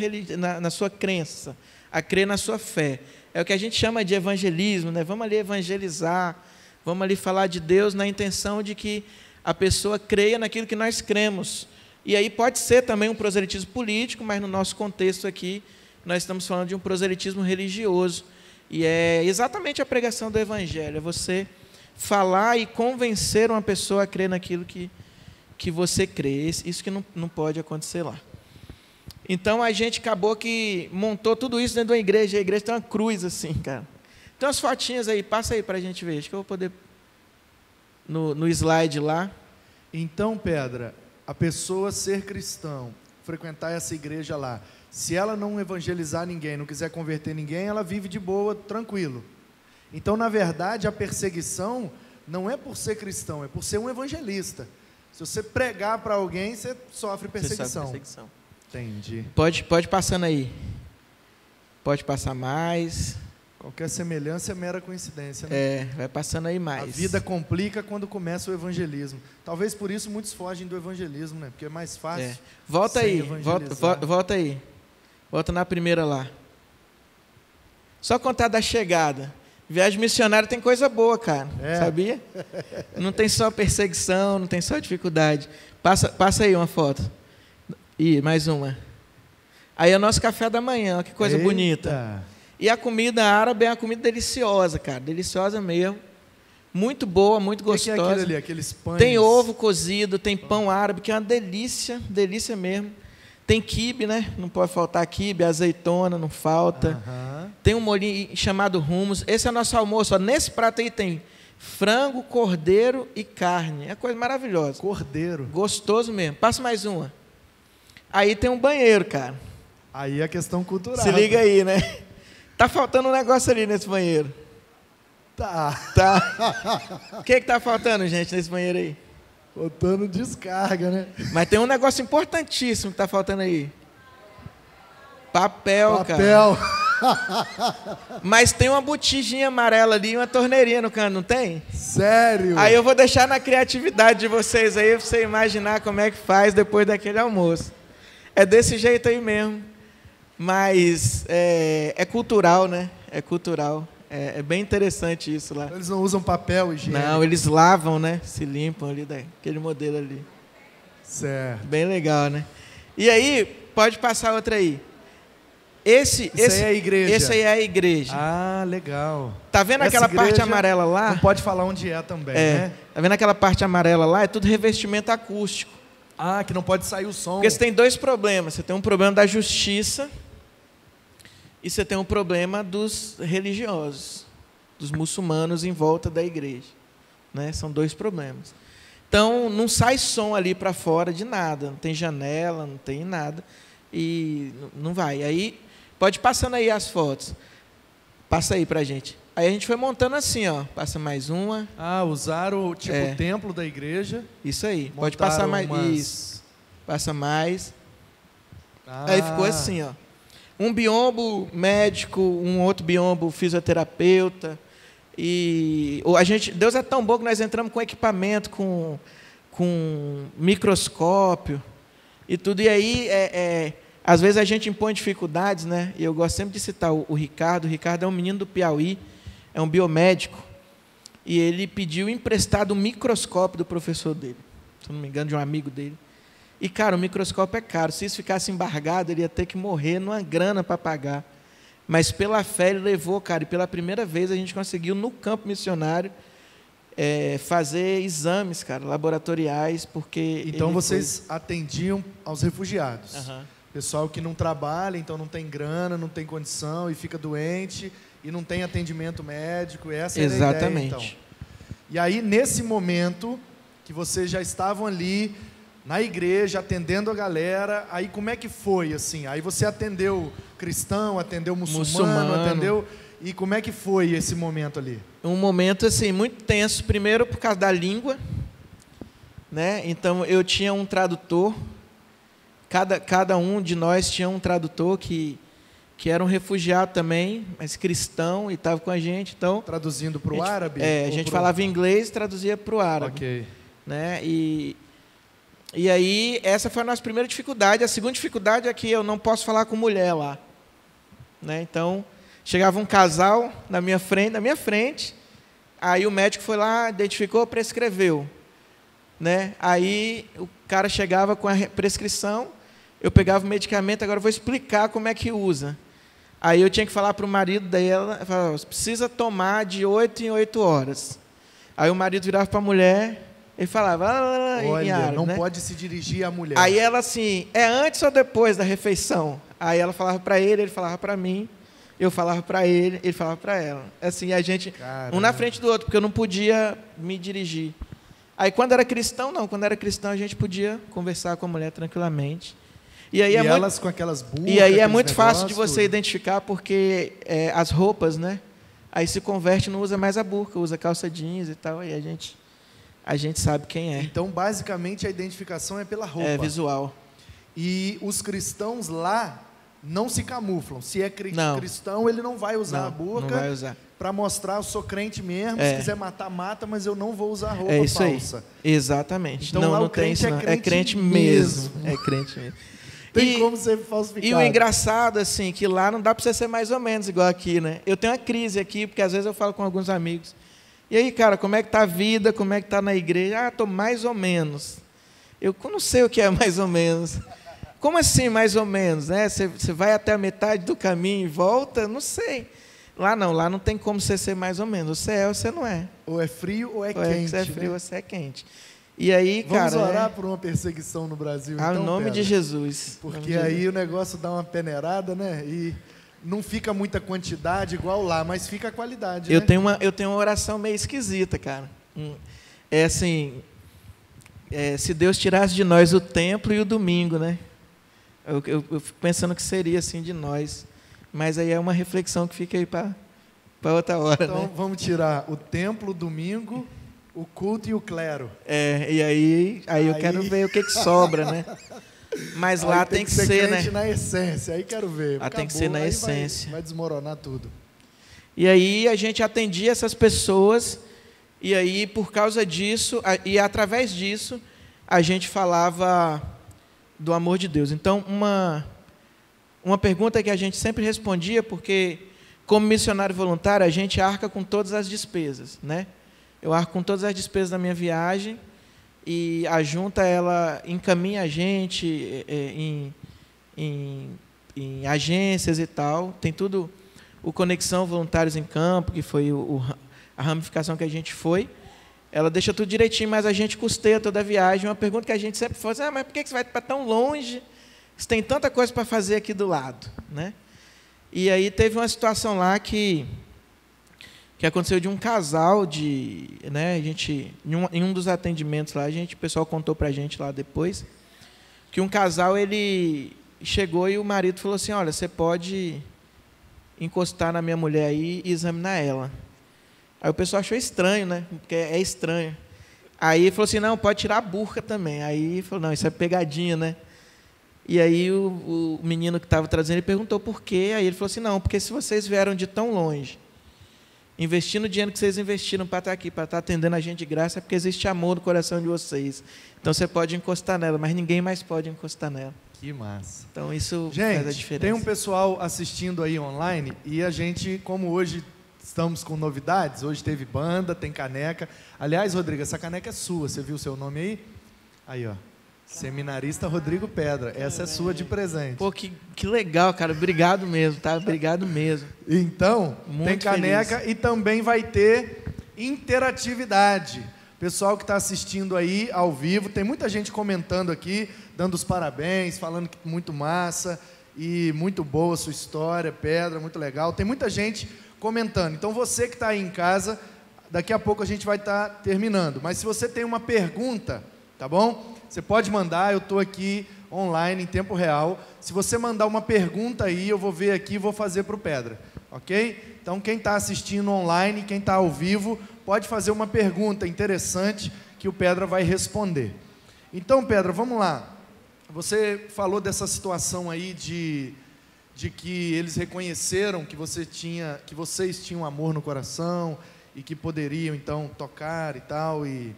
Speaker 2: crença, a crer na sua fé. É o que a gente chama de evangelismo, né? Vamos ali evangelizar, vamos ali falar de Deus na intenção de que a pessoa creia naquilo que nós cremos. E aí pode ser também um proselitismo político, mas no nosso contexto aqui, nós estamos falando de um proselitismo religioso. E é exatamente a pregação do Evangelho, é você falar e convencer uma pessoa a crer naquilo que você crê. Isso que não pode acontecer lá. Então, a gente acabou que montou tudo isso dentro da igreja. A igreja tem uma cruz assim, cara. Tem umas fotinhas aí, passa aí para a gente ver. Acho que eu vou poder... No slide lá.
Speaker 1: Então, Pedra, a pessoa ser cristão, frequentar essa igreja lá, se ela não evangelizar ninguém, não quiser converter ninguém, ela vive de boa, tranquilo. Então, na verdade, a perseguição não é por ser cristão, é por ser um evangelista. Se você pregar para alguém, você sofre perseguição.
Speaker 2: Você sofre perseguição.
Speaker 1: Entendi.
Speaker 2: Pode passando aí. Pode passar mais.
Speaker 1: Qualquer semelhança é mera coincidência, né?
Speaker 2: Vai passando aí mais.
Speaker 1: A vida complica quando começa o evangelismo. Talvez por isso muitos fogem do evangelismo, né? Porque é mais fácil.
Speaker 2: Volta aí, volta aí. Volta na primeira lá. Só contar da chegada. Viagem missionária tem coisa boa, cara. Sabia? Não tem só perseguição, não tem só dificuldade. Passa aí uma foto. E mais uma. Aí é o nosso café da manhã, ó, que coisa bonita. E a comida árabe é uma comida deliciosa, cara. Deliciosa mesmo. Muito boa, muito gostosa.
Speaker 1: O que é aquilo ali? Aqueles pães?
Speaker 2: Tem ovo cozido, tem pão árabe, que é uma delícia, delícia mesmo. Tem quibe, né? Não pode faltar quibe, azeitona, não falta. Tem um molhinho chamado hummus. Esse é o nosso almoço. Ó. Nesse prato aí tem frango, cordeiro e carne. É coisa maravilhosa.
Speaker 1: Cordeiro.
Speaker 2: Gostoso mesmo. Passa mais uma. Aí tem um banheiro, cara.
Speaker 1: Aí é questão cultural.
Speaker 2: Se liga aí, né? Tá faltando um negócio ali nesse banheiro.
Speaker 1: Tá.
Speaker 2: O que tá faltando, gente, nesse banheiro aí?
Speaker 1: Faltando descarga, né?
Speaker 2: Mas tem um negócio importantíssimo que tá faltando aí. Papel, cara. Mas tem uma botijinha amarela ali e uma torneirinha no canto, não tem?
Speaker 1: Sério?
Speaker 2: Aí eu vou deixar na criatividade de vocês aí, pra você imaginar como é que faz depois daquele almoço. É desse jeito aí mesmo. Mas é cultural, né? É cultural. É bem interessante isso lá.
Speaker 1: Eles não usam papel higiênico?
Speaker 2: Não, eles lavam, né? Se limpam ali daquele modelo ali.
Speaker 1: Certo.
Speaker 2: Bem legal, né? E aí, pode passar outra aí. Esse
Speaker 1: aí é a igreja?
Speaker 2: Esse aí é a igreja.
Speaker 1: Ah, legal.
Speaker 2: Tá vendo aquela parte amarela lá?
Speaker 1: Não pode falar onde é também, né?
Speaker 2: Tá vendo aquela parte amarela lá? É tudo revestimento acústico.
Speaker 1: Ah, que não pode sair o som.
Speaker 2: Porque você tem dois problemas. Você tem um problema da justiça e você tem um problema dos religiosos, dos muçulmanos em volta da igreja. Né? São dois problemas. Então, não sai som ali para fora de nada. Não tem janela, não tem nada. E não vai. Aí, pode passando aí as fotos. Passa aí para a gente. Aí a gente foi montando assim, ó. Passa mais uma.
Speaker 1: Ah, usaram o templo da igreja.
Speaker 2: Isso aí. Pode passar mais. Isso. Passa mais. Aí ficou assim, ó. Um biombo médico, um outro biombo fisioterapeuta. E Deus é tão bom que nós entramos com equipamento, com microscópio e tudo. E aí, às vezes a gente impõe dificuldades, né? E eu gosto sempre de citar o Ricardo. O Ricardo é um menino do Piauí, é um biomédico. E ele pediu emprestado o microscópio do professor dele, se não me engano, de um amigo dele. E, cara, o microscópio é caro. Se isso ficasse embargado, ele ia ter que morrer numa grana para pagar. Mas, pela fé, ele levou, cara. E, pela primeira vez, a gente conseguiu, no campo missionário, fazer exames, cara, laboratoriais, porque...
Speaker 1: Então, vocês atendiam aos refugiados. Pessoal que não trabalha, então não tem grana, não tem condição e fica doente e não tem atendimento médico. Essa era a ideia, então.
Speaker 2: Exatamente.
Speaker 1: E aí, nesse momento que vocês já estavam ali na igreja, atendendo a galera, aí como é que foi, assim? Aí você atendeu cristão, atendeu muçulmano, atendeu... E como é que foi esse momento ali?
Speaker 2: Um momento, assim, muito tenso. Primeiro, por causa da língua, né? Então, eu tinha um tradutor. Cada um de nós tinha um tradutor que era um refugiado também, mas cristão, e estava com a gente. Então,
Speaker 1: traduzindo para o árabe?
Speaker 2: A gente falava inglês e traduzia para o árabe.
Speaker 1: Ok.
Speaker 2: Né? E aí, essa foi a nossa primeira dificuldade. A segunda dificuldade é que eu não posso falar com mulher lá. Né? Então, chegava um casal na minha frente, aí o médico foi lá, identificou, prescreveu. Né? Aí, o cara chegava com a prescrição, eu pegava o medicamento, agora eu vou explicar como é que usa. Aí eu tinha que falar para o marido dela, falava, precisa tomar de 8 em 8 horas. Aí o marido virava para a mulher... Ele falava,
Speaker 1: olha,
Speaker 2: em árabe,
Speaker 1: não
Speaker 2: né?
Speaker 1: pode se dirigir à mulher.
Speaker 2: Aí ela assim, é antes ou depois da refeição? Aí ela falava para ele falava para mim, eu falava para ele falava para ela. Assim, a gente,
Speaker 1: caramba,
Speaker 2: um na frente do outro, porque eu não podia me dirigir. Aí quando era cristão, não. Quando era cristão, a gente podia conversar com a mulher tranquilamente. E aí
Speaker 1: elas com aquelas burcas,
Speaker 2: e aí é muito fácil de você identificar, porque as roupas, né? Aí se converte, não usa mais a burca, usa calça jeans e tal, aí a gente sabe quem é.
Speaker 1: Então, basicamente, a identificação é pela roupa.
Speaker 2: É visual.
Speaker 1: E os cristãos lá não se camuflam. Se é
Speaker 2: Não.
Speaker 1: cristão, ele não vai usar
Speaker 2: Não,
Speaker 1: a burca
Speaker 2: não vai usar.
Speaker 1: para mostrar, eu sou crente mesmo,
Speaker 2: É.
Speaker 1: se quiser matar, mata, mas eu não vou usar roupa
Speaker 2: É isso
Speaker 1: falsa.
Speaker 2: aí. Exatamente.
Speaker 1: Então,
Speaker 2: não,
Speaker 1: lá
Speaker 2: não
Speaker 1: o
Speaker 2: tem
Speaker 1: crente
Speaker 2: isso,
Speaker 1: é
Speaker 2: não. É
Speaker 1: crente
Speaker 2: crente mesmo.
Speaker 1: mesmo.
Speaker 2: É crente mesmo.
Speaker 1: Tem
Speaker 2: E-
Speaker 1: como ser falsificado.
Speaker 2: E o engraçado, assim, que lá não dá para você ser mais ou menos igual aqui, né? Eu tenho uma crise aqui, porque às vezes eu falo com alguns amigos. E aí, cara, como é que tá a vida? Como é que tá na igreja? Ah, tô mais ou menos. Eu não sei o que é mais ou menos. Como assim, mais ou menos? Né? Você vai até a metade do caminho e volta? Não sei. Lá não tem como você ser mais ou menos. Você é ou você não é.
Speaker 1: Ou é frio ou é
Speaker 2: Ou
Speaker 1: quente.
Speaker 2: você é frio
Speaker 1: né?
Speaker 2: ou você é quente. E aí,
Speaker 1: Vamos
Speaker 2: cara.
Speaker 1: orar por uma perseguição no Brasil,
Speaker 2: Em
Speaker 1: então,
Speaker 2: nome
Speaker 1: Pedro?
Speaker 2: de Jesus. Em nome
Speaker 1: Porque
Speaker 2: de
Speaker 1: aí
Speaker 2: Jesus.
Speaker 1: o negócio dá uma peneirada, né? E não fica muita quantidade igual lá, mas fica a qualidade,
Speaker 2: Eu
Speaker 1: né?
Speaker 2: tenho uma oração meio esquisita, cara. É assim, se Deus tirasse de nós o templo e o domingo, né? Eu fico pensando que seria assim de nós. Mas aí é uma reflexão que fica aí para outra hora,
Speaker 1: Então
Speaker 2: né?
Speaker 1: vamos tirar o templo, o domingo, o culto e o clero.
Speaker 2: E aí eu quero ver o que sobra, né? Mas lá
Speaker 1: Aí
Speaker 2: tem que
Speaker 1: ser
Speaker 2: ser,
Speaker 1: crente
Speaker 2: né?
Speaker 1: na essência, aí quero ver.
Speaker 2: Lá tem que ser na
Speaker 1: aí
Speaker 2: essência.
Speaker 1: Vai desmoronar tudo.
Speaker 2: E aí a gente atendia essas pessoas, e aí por causa disso, e através disso, a gente falava do amor de Deus. Então, uma pergunta que a gente sempre respondia, porque como missionário voluntário, a gente arca com todas as despesas, né? Eu arco com todas as despesas da minha viagem, e a junta, ela encaminha a gente em agências e tal, tem tudo. O Conexão Voluntários em Campo, que foi a ramificação que a gente foi, ela deixa tudo direitinho, mas a gente custeia toda a viagem. Uma pergunta que a gente sempre faz: mas por que você vai para tão longe? Você tem tanta coisa para fazer aqui do lado, né? E aí teve uma situação lá que aconteceu de um casal né? A gente, em um dos atendimentos lá, o pessoal contou para a gente lá depois, que um casal, ele chegou e o marido falou assim: olha, você pode encostar na minha mulher aí e examinar ela. Aí o pessoal achou estranho, né? Porque é estranho. Aí ele falou assim: não, pode tirar a burca também. Aí ele falou: não, isso é pegadinha, né? E aí o menino que estava trazendo, ele perguntou por quê. Aí ele falou assim: não, porque se vocês vieram de tão longe, investindo o dinheiro que vocês investiram para estar aqui, para estar atendendo a gente de graça, é porque existe amor no coração de vocês. Então você pode encostar nela, mas ninguém mais pode encostar nela.
Speaker 1: Que massa.
Speaker 2: Então isso faz a
Speaker 1: Gente,
Speaker 2: diferença.
Speaker 1: tem um pessoal assistindo aí online e a gente, como hoje estamos com novidades, hoje teve banda, tem caneca. Aliás, Rodrigo, essa caneca é sua, você viu o seu nome aí? Aí, ó. Seminarista Rodrigo Pedra. Essa é sua de presente.
Speaker 2: Pô, que legal, cara. Obrigado mesmo, tá? Obrigado mesmo.
Speaker 1: Então,
Speaker 2: Muito
Speaker 1: tem caneca
Speaker 2: feliz.
Speaker 1: e também vai ter interatividade. Pessoal que está assistindo aí ao vivo, tem muita gente comentando aqui, dando os parabéns, falando que muito massa e muito boa a sua história, Pedra, muito legal. Tem muita gente comentando. Então, você que está aí em casa, daqui a pouco a gente vai estar terminando. Mas se você tem uma pergunta, tá bom? Você pode mandar, eu estou aqui online em tempo real. Se você mandar uma pergunta aí, eu vou ver aqui e vou fazer para o Pedra, ok? Então, quem está assistindo online, quem está ao vivo, pode fazer uma pergunta interessante que o Pedra vai responder. Então, Pedra, vamos lá. Você falou dessa situação aí de que eles reconheceram que vocês tinham amor no coração e que poderiam, então, tocar e tal. E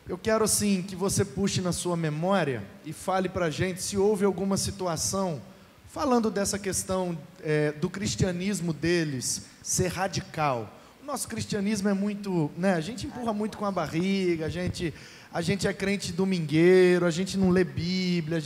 Speaker 1: eu quero, assim, que você puxe na sua memória e fale para a gente se houve alguma situação, falando dessa questão do cristianismo deles ser radical. O nosso cristianismo é muito, né, a gente empurra muito com a barriga, a gente é crente domingueiro, a gente não lê Bíblia,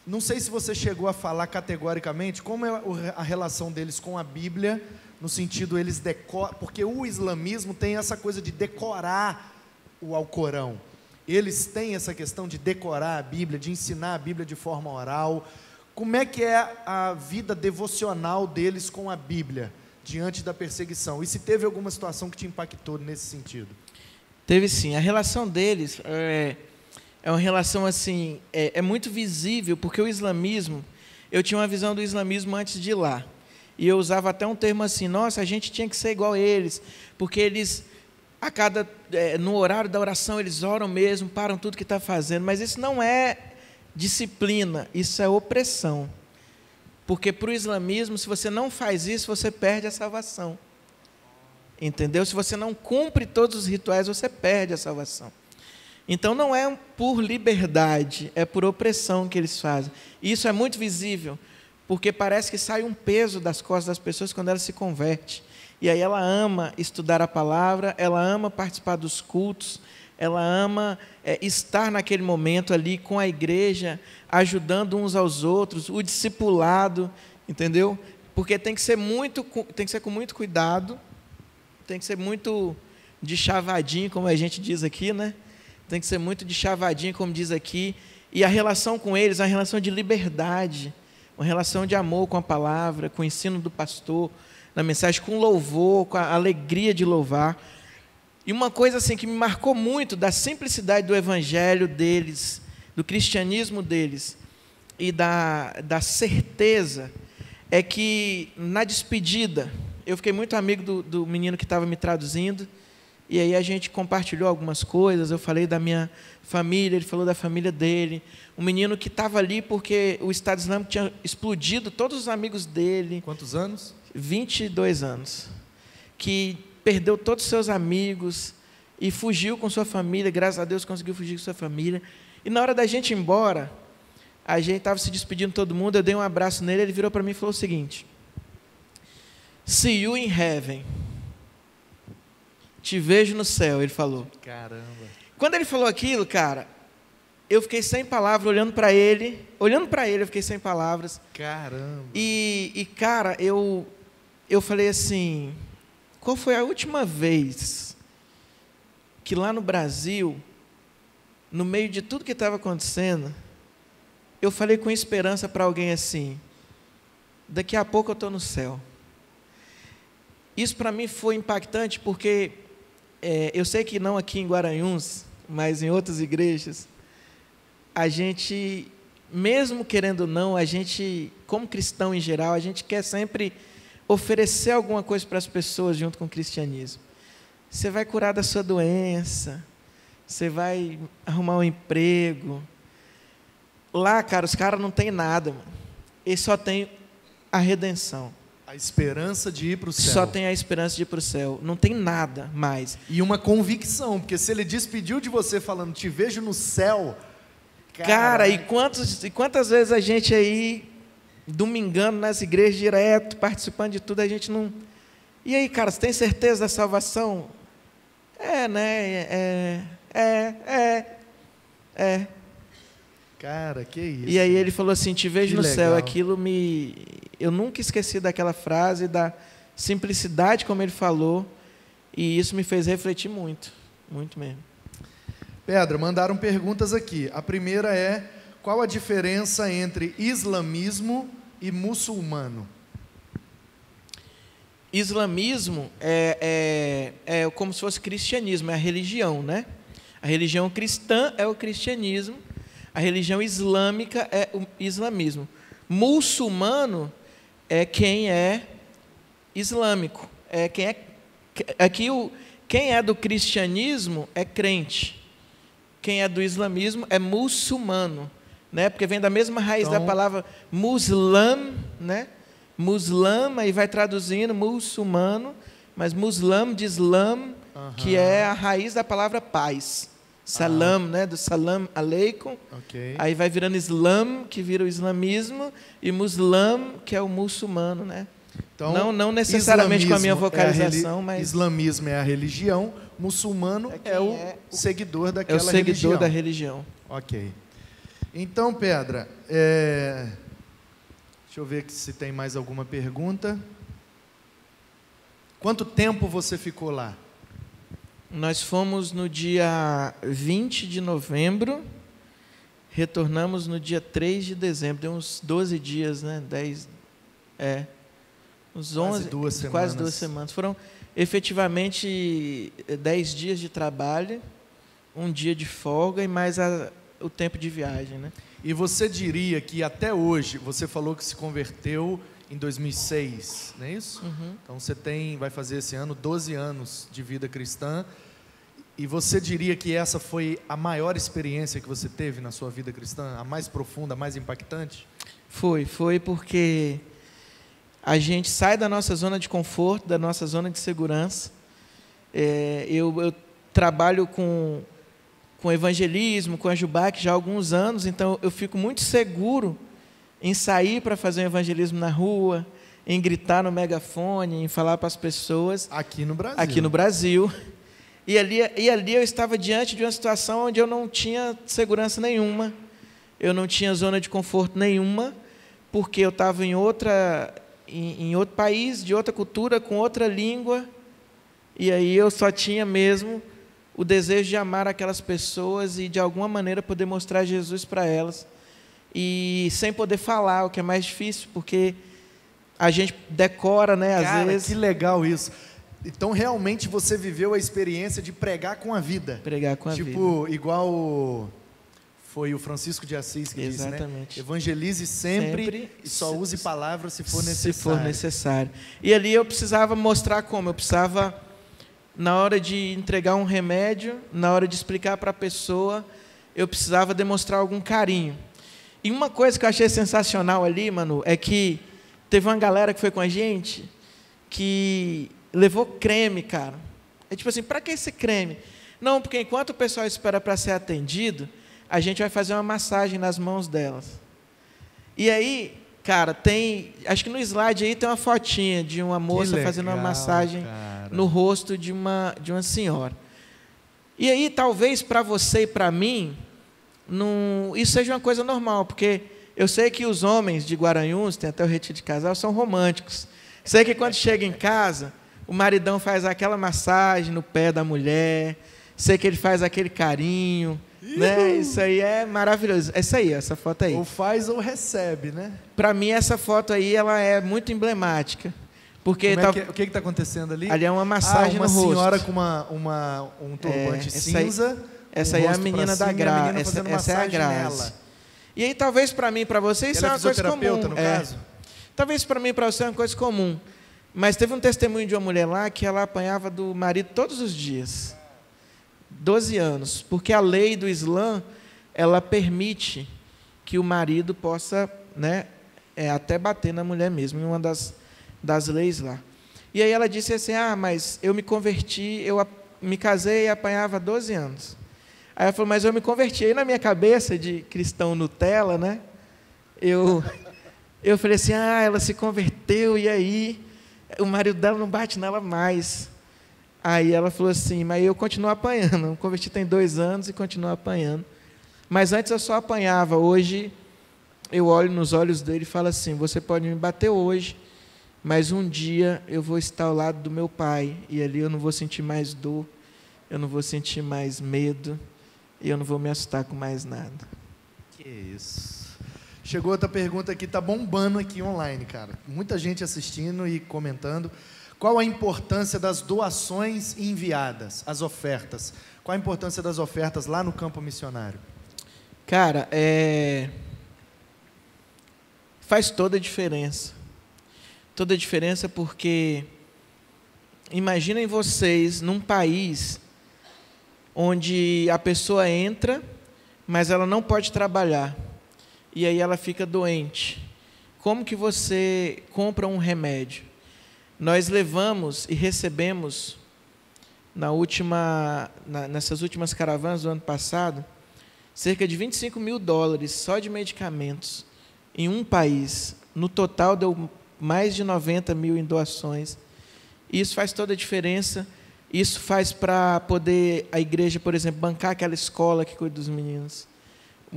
Speaker 1: não sei se você chegou a falar categoricamente como é a relação deles com a Bíblia, no sentido eles decoram, porque o islamismo tem essa coisa de decorar o Alcorão. Eles têm essa questão de decorar a Bíblia, de ensinar a Bíblia de forma oral. Como é que é a vida devocional deles com a Bíblia, diante da perseguição? E se teve alguma situação que te impactou nesse sentido?
Speaker 2: Teve sim. A relação deles é uma relação assim, é muito visível, porque o islamismo, eu tinha uma visão do islamismo antes de ir lá. E eu usava até um termo assim: nossa, a gente tinha que ser igual a eles, porque eles, no horário da oração, eles oram mesmo, param tudo que está fazendo. Mas isso não é disciplina, isso é opressão. Porque para o islamismo, se você não faz isso, você perde a salvação. Entendeu? Se você não cumpre todos os rituais, você perde a salvação. Então não é por liberdade, é por opressão que eles fazem. E isso é muito visível, porque parece que sai um peso das costas das pessoas quando elas se convertem. E aí ela ama estudar a palavra, ela ama participar dos cultos, ela ama estar naquele momento ali com a igreja, ajudando uns aos outros, o discipulado, entendeu? Porque tem que ser com muito cuidado, tem que ser muito de chavadinho, como a gente diz aqui, né? Tem que ser muito de chavadinho, como diz aqui. E a relação com eles é uma relação de liberdade, uma relação de amor com a palavra, com o ensino do pastor, na mensagem, com louvor, com a alegria de louvar. E uma coisa assim que me marcou muito da simplicidade do evangelho deles, do cristianismo deles e da certeza, é que na despedida, eu fiquei muito amigo do menino que estava me traduzindo, e aí a gente compartilhou algumas coisas, eu falei da minha família, ele falou da família dele, um menino que estava ali porque o Estado Islâmico tinha explodido todos os amigos dele.
Speaker 1: Quantos anos?
Speaker 2: 22 anos. Que perdeu todos os seus amigos e fugiu com sua família, graças a Deus conseguiu fugir com sua família. E na hora da gente ir embora, a gente estava se despedindo todo mundo, eu dei um abraço nele, ele virou para mim e falou o seguinte: "See you in heaven." Te vejo no céu, ele falou.
Speaker 1: Caramba.
Speaker 2: Quando ele falou aquilo, cara, eu fiquei sem palavras, olhando para ele, eu fiquei sem palavras.
Speaker 1: Caramba.
Speaker 2: E cara, eu falei assim, qual foi a última vez que lá no Brasil, no meio de tudo que estava acontecendo, eu falei com esperança para alguém assim, daqui a pouco eu estou no céu. Isso para mim foi impactante porque eu sei que não aqui em Guaranhuns, mas em outras igrejas, a gente, mesmo querendo ou não, a gente, como cristão em geral, a gente quer sempre oferecer alguma coisa para as pessoas junto com o cristianismo. Você vai curar da sua doença, você vai arrumar um emprego. Lá, cara, os caras não têm nada, mano. Eles só têm a redenção.
Speaker 1: A esperança de ir para o céu.
Speaker 2: Só tem a esperança de ir para o céu. Não tem nada mais.
Speaker 1: E uma convicção, porque se ele despediu de você falando, te vejo no céu.
Speaker 2: Cara, e quantas vezes a gente aí, domingando nas igrejas direto, participando de tudo, a gente não... E aí, cara, você tem certeza da salvação? Né?
Speaker 1: Cara, que isso.
Speaker 2: E aí ele falou assim, te vejo
Speaker 1: que
Speaker 2: no
Speaker 1: legal.
Speaker 2: céu. Aquilo eu nunca esqueci daquela frase, da simplicidade como ele falou, e isso me fez refletir muito, muito mesmo.
Speaker 1: Pedro, mandaram perguntas aqui. A primeira é, qual a diferença entre islamismo e muçulmano?
Speaker 2: Islamismo é como se fosse cristianismo, é a religião, né? A religião cristã é o cristianismo, a religião islâmica é o islamismo. Muçulmano é quem é islâmico, quem é do cristianismo é crente, quem é do islamismo é muçulmano, né? Porque vem da mesma raiz da palavra muslam, né? Muslam, aí vai traduzindo muçulmano, mas muslam de islam, que é a raiz da palavra paz. Salam, né? Do salam aleikum.
Speaker 1: Okay.
Speaker 2: Aí vai virando islam, que vira o islamismo, e muslam, que é o muçulmano, né? Então, não necessariamente com a minha vocalização, mas...
Speaker 1: Islamismo é a religião, muçulmano é o seguidor daquela religião.
Speaker 2: É o seguidor da religião.
Speaker 1: Ok. Então, Pedra, deixa eu ver se tem mais alguma pergunta. Quanto tempo você ficou lá?
Speaker 2: Nós fomos no dia 20 de novembro, retornamos no dia 3 de dezembro, deu uns 12 dias, né? Uns 11, quase 2 semanas. Foram efetivamente 10 dias de trabalho, um dia de folga e mais o tempo de viagem, né?
Speaker 1: E você diria que até hoje, você falou que se converteu em 2006, não é isso?
Speaker 2: Uhum.
Speaker 1: Então você vai fazer esse ano 12 anos de vida cristã. E você diria que essa foi a maior experiência que você teve na sua vida cristã? A mais profunda, a mais impactante?
Speaker 2: Foi porque a gente sai da nossa zona de conforto, da nossa zona de segurança. Eu trabalho com evangelismo, com a Jubac já há alguns anos, então eu fico muito seguro em sair para fazer um evangelismo na rua, em gritar no megafone, em falar para as pessoas.
Speaker 1: Aqui no Brasil.
Speaker 2: Aqui no Brasil. E ali eu estava diante de uma situação onde eu não tinha segurança nenhuma, eu não tinha zona de conforto nenhuma, porque eu estava em outro país, de outra cultura, com outra língua, e aí eu só tinha mesmo o desejo de amar aquelas pessoas e de alguma maneira poder mostrar Jesus para elas, e sem poder falar, o que é mais difícil, porque a gente decora, né, às vezes.
Speaker 1: Que legal isso. Então, realmente, você viveu a experiência de pregar com a vida.
Speaker 2: Pregar com a vida.
Speaker 1: Tipo, igual foi o Francisco de Assis que disse, né? Evangelize sempre e só use palavras se for necessário.
Speaker 2: Se for necessário. E ali eu precisava mostrar como. Eu precisava, na hora de entregar um remédio, na hora de explicar para a pessoa, eu precisava demonstrar algum carinho. E uma coisa que eu achei sensacional ali, Manu, é que teve uma galera que foi com a gente que levou creme, cara. É tipo assim, para que esse creme? Não, porque enquanto o pessoal espera para ser atendido, a gente vai fazer uma massagem nas mãos delas. E aí, cara, acho que no slide aí tem uma fotinha de uma moça fazendo uma massagem no rosto de uma senhora. E aí, talvez para você e para mim, isso seja uma coisa normal, porque eu sei que os homens de Guaranhuns, tem até o retiro de casal, são românticos. Sei que quando chega em casa, o maridão faz aquela massagem no pé da mulher, sei que ele faz aquele carinho, né? Isso aí é maravilhoso. Essa aí, essa foto aí.
Speaker 1: Ou faz ou recebe, né?
Speaker 2: Para mim, essa foto aí, ela é muito emblemática. Porque
Speaker 1: o que está acontecendo ali?
Speaker 2: Ali é uma massagem no rosto.
Speaker 1: Uma senhora com um turbante cinza.
Speaker 2: Essa aí é a menina da Graça. Essa é a Graça. E aí, talvez para mim e para você, isso é uma coisa comum.
Speaker 1: No caso?
Speaker 2: Talvez para mim e para você é uma coisa comum. Mas teve um testemunho de uma mulher lá que ela apanhava do marido todos os dias. 12 anos. Porque a lei do Islã, ela permite que o marido possa, né, até bater na mulher mesmo, em uma das leis lá. E aí ela disse assim, mas eu me converti, eu me casei e apanhava 12 anos. Aí ela falou, mas eu me converti. Aí na minha cabeça de cristão Nutella, né, eu falei assim, ela se converteu, e aí o marido dela não bate nela mais. Aí ela falou assim, mas eu continuo apanhando. Eu converti tem 2 anos e continuo apanhando. Mas antes eu só apanhava. Hoje eu olho nos olhos dele e falo assim, você pode me bater hoje, mas um dia eu vou estar ao lado do meu pai, e ali eu não vou sentir mais dor, eu não vou sentir mais medo, e eu não vou me assustar com mais nada.
Speaker 1: Que isso. Chegou outra pergunta aqui, está bombando aqui online, cara. Muita gente assistindo e comentando. Qual a importância das doações enviadas, as ofertas? Qual a importância das ofertas lá no campo missionário?
Speaker 2: Cara, faz toda a diferença. Toda a diferença porque imaginem vocês num país onde a pessoa entra, mas ela não pode trabalhar. E aí ela fica doente. Como que você compra um remédio? Nós levamos e recebemos, nessas últimas caravanas do ano passado, cerca de $25 mil só de medicamentos em um país. No total deu mais de 90 mil em doações. Isso faz toda a diferença. Isso faz para poder a igreja, por exemplo, bancar aquela escola que cuida dos meninos.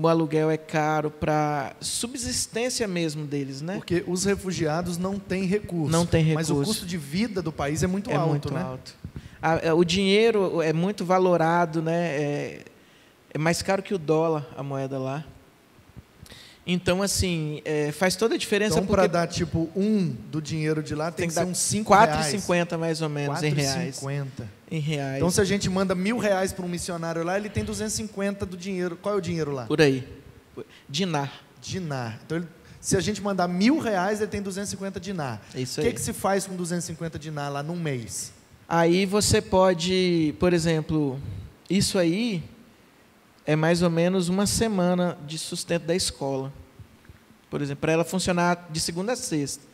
Speaker 2: O aluguel é caro para subsistência mesmo deles, né?
Speaker 1: Porque os refugiados não têm recurso.
Speaker 2: Não tem recurso.
Speaker 1: Mas o custo de vida do país é muito alto,
Speaker 2: muito
Speaker 1: né?
Speaker 2: alto. O dinheiro é muito valorado, né? É mais caro que o dólar, a moeda lá. Então, assim, faz toda a diferença.
Speaker 1: Então, para dar tipo do dinheiro de lá, tem que ser uns
Speaker 2: R$4,50 mais ou menos, em reais. Em reais.
Speaker 1: Então, se a gente manda R$1.000 para um missionário lá, ele tem 250 do dinheiro. Qual é o dinheiro lá?
Speaker 2: Por aí. Dinar.
Speaker 1: Dinar. Então, se a gente mandar R$1.000, ele tem 250 dinar.
Speaker 2: Isso aí.
Speaker 1: O que se faz com 250 dinar lá num mês?
Speaker 2: Aí você pode, por exemplo, Isso aí é mais ou menos uma semana de sustento da escola. Por exemplo, para ela funcionar de segunda a sexta.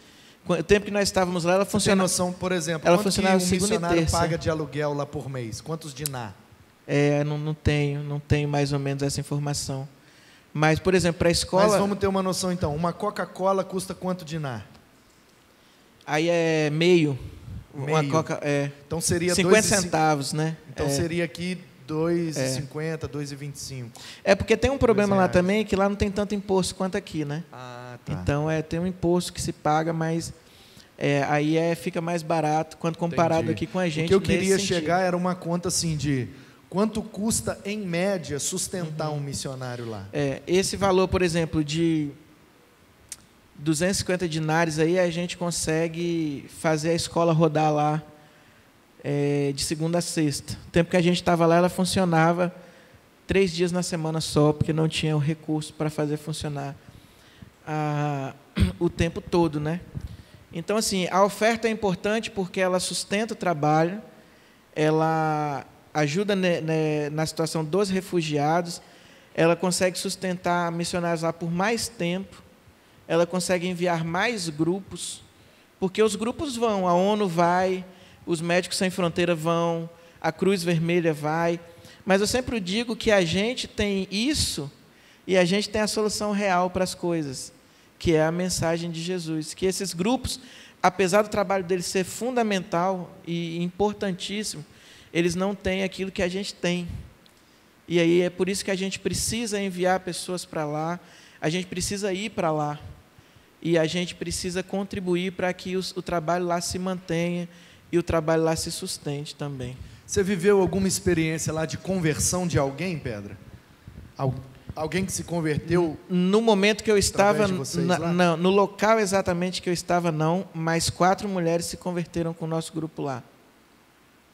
Speaker 2: O tempo que nós estávamos lá, ela funcionava...
Speaker 1: Tem noção, por exemplo,
Speaker 2: ela
Speaker 1: quanto que
Speaker 2: funcionava
Speaker 1: um
Speaker 2: segunda e
Speaker 1: missionário
Speaker 2: terça.
Speaker 1: paga de aluguel lá por mês? Quantos dinar?
Speaker 2: Não tenho mais ou menos essa informação. Mas, por exemplo, para a escola...
Speaker 1: Mas vamos ter uma noção então. Uma Coca-Cola custa quanto dinar?
Speaker 2: Aí é meio. Uma
Speaker 1: Meio.
Speaker 2: Coca...
Speaker 1: Então seria
Speaker 2: 50 centavos, né?
Speaker 1: Então seria aqui 2,50, 2,25.
Speaker 2: Porque tem um problema lá
Speaker 1: R$2.
Speaker 2: também, que lá não tem tanto imposto quanto aqui, né?
Speaker 1: Ah, tá.
Speaker 2: Então, tem um imposto que se paga, mas aí fica mais barato quando comparado
Speaker 1: Entendi.
Speaker 2: aqui com a gente.
Speaker 1: O que eu queria
Speaker 2: nesse sentido.
Speaker 1: chegar era uma conta assim de quanto custa, em média, sustentar um missionário lá.
Speaker 2: Esse valor, por exemplo, de 250 dinários, aí a gente consegue fazer a escola rodar lá de segunda a sexta. O tempo que a gente estava lá, ela funcionava 3 dias na semana só, porque não tinha o recurso para fazer funcionar o tempo todo, né? Então, assim, a oferta é importante porque ela sustenta o trabalho, ela ajuda na situação dos refugiados, ela consegue sustentar missionários lá por mais tempo, ela consegue enviar mais grupos, porque os grupos vão, a ONU vai, os Médicos Sem Fronteira vão, a Cruz Vermelha vai, mas eu sempre digo que a gente tem isso e a gente tem a solução real para as coisas, que é a mensagem de Jesus, que esses grupos, apesar do trabalho deles ser fundamental e importantíssimo, eles não têm aquilo que a gente tem. E aí é por isso que a gente precisa enviar pessoas para lá, a gente precisa ir para lá, e a gente precisa contribuir para que o trabalho lá se mantenha e o trabalho lá se sustente também.
Speaker 1: Você viveu alguma experiência lá de conversão de alguém, Pedra? Alguém que se converteu?
Speaker 2: No momento que eu estava,
Speaker 1: não,
Speaker 2: no local exatamente que eu estava, não, mas 4 mulheres se converteram com o nosso grupo lá.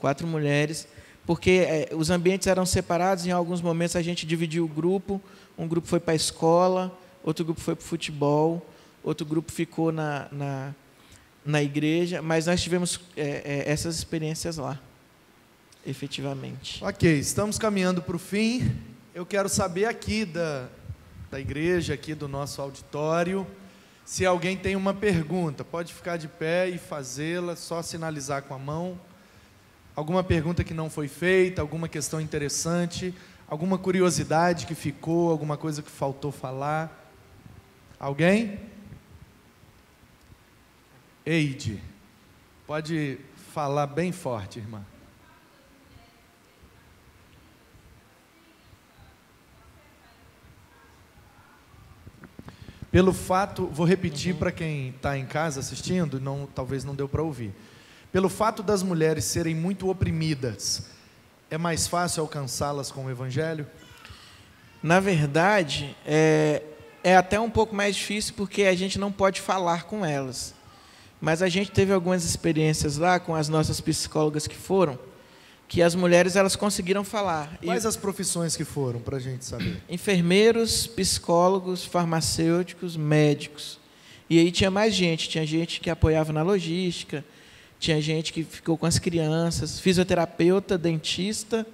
Speaker 2: 4 mulheres, porque os ambientes eram separados, em alguns momentos a gente dividiu o grupo, um grupo foi para a escola, outro grupo foi para o futebol, outro grupo ficou na igreja, mas nós tivemos essas experiências lá, efetivamente.
Speaker 1: Ok, estamos caminhando para o fim. Eu quero saber aqui da igreja, aqui do nosso auditório, se alguém tem uma pergunta, pode ficar de pé e fazê-la, só sinalizar com a mão. Alguma pergunta que não foi feita, alguma questão interessante, alguma curiosidade que ficou, alguma coisa que faltou falar. Alguém? Eide, pode falar bem forte, irmã. Pelo fato, vou repetir para quem está em casa assistindo, talvez não deu para ouvir. Pelo fato das mulheres serem muito oprimidas, é mais fácil alcançá-las com o Evangelho?
Speaker 2: Na verdade, é até um pouco mais difícil porque a gente não pode falar com elas. Mas a gente teve algumas experiências lá com as nossas psicólogas que foram, que as mulheres elas conseguiram falar.
Speaker 1: Quais as profissões que foram, para a gente saber?
Speaker 2: Enfermeiros, psicólogos, farmacêuticos, médicos. E aí tinha mais gente, tinha gente que apoiava na logística, tinha gente que ficou com as crianças, fisioterapeuta, dentista,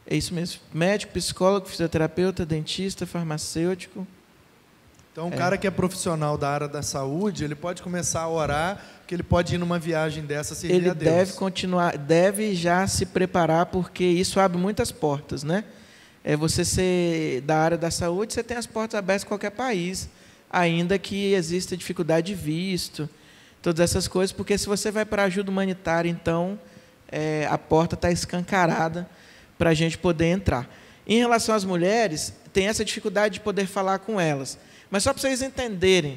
Speaker 2: é isso mesmo, médico, psicólogo, fisioterapeuta, dentista, farmacêutico.
Speaker 1: Então, um cara que é profissional da área da saúde, ele pode começar a orar, que ele pode ir numa viagem dessa servir a Deus.
Speaker 2: Ele deve continuar, deve já se preparar, porque isso abre muitas portas, né? Você ser da área da saúde, você tem as portas abertas em qualquer país, ainda que exista dificuldade de visto, todas essas coisas, porque se você vai para a ajuda humanitária, então, a porta está escancarada para a gente poder entrar. Em relação às mulheres, tem essa dificuldade de poder falar com elas. Mas só para vocês entenderem,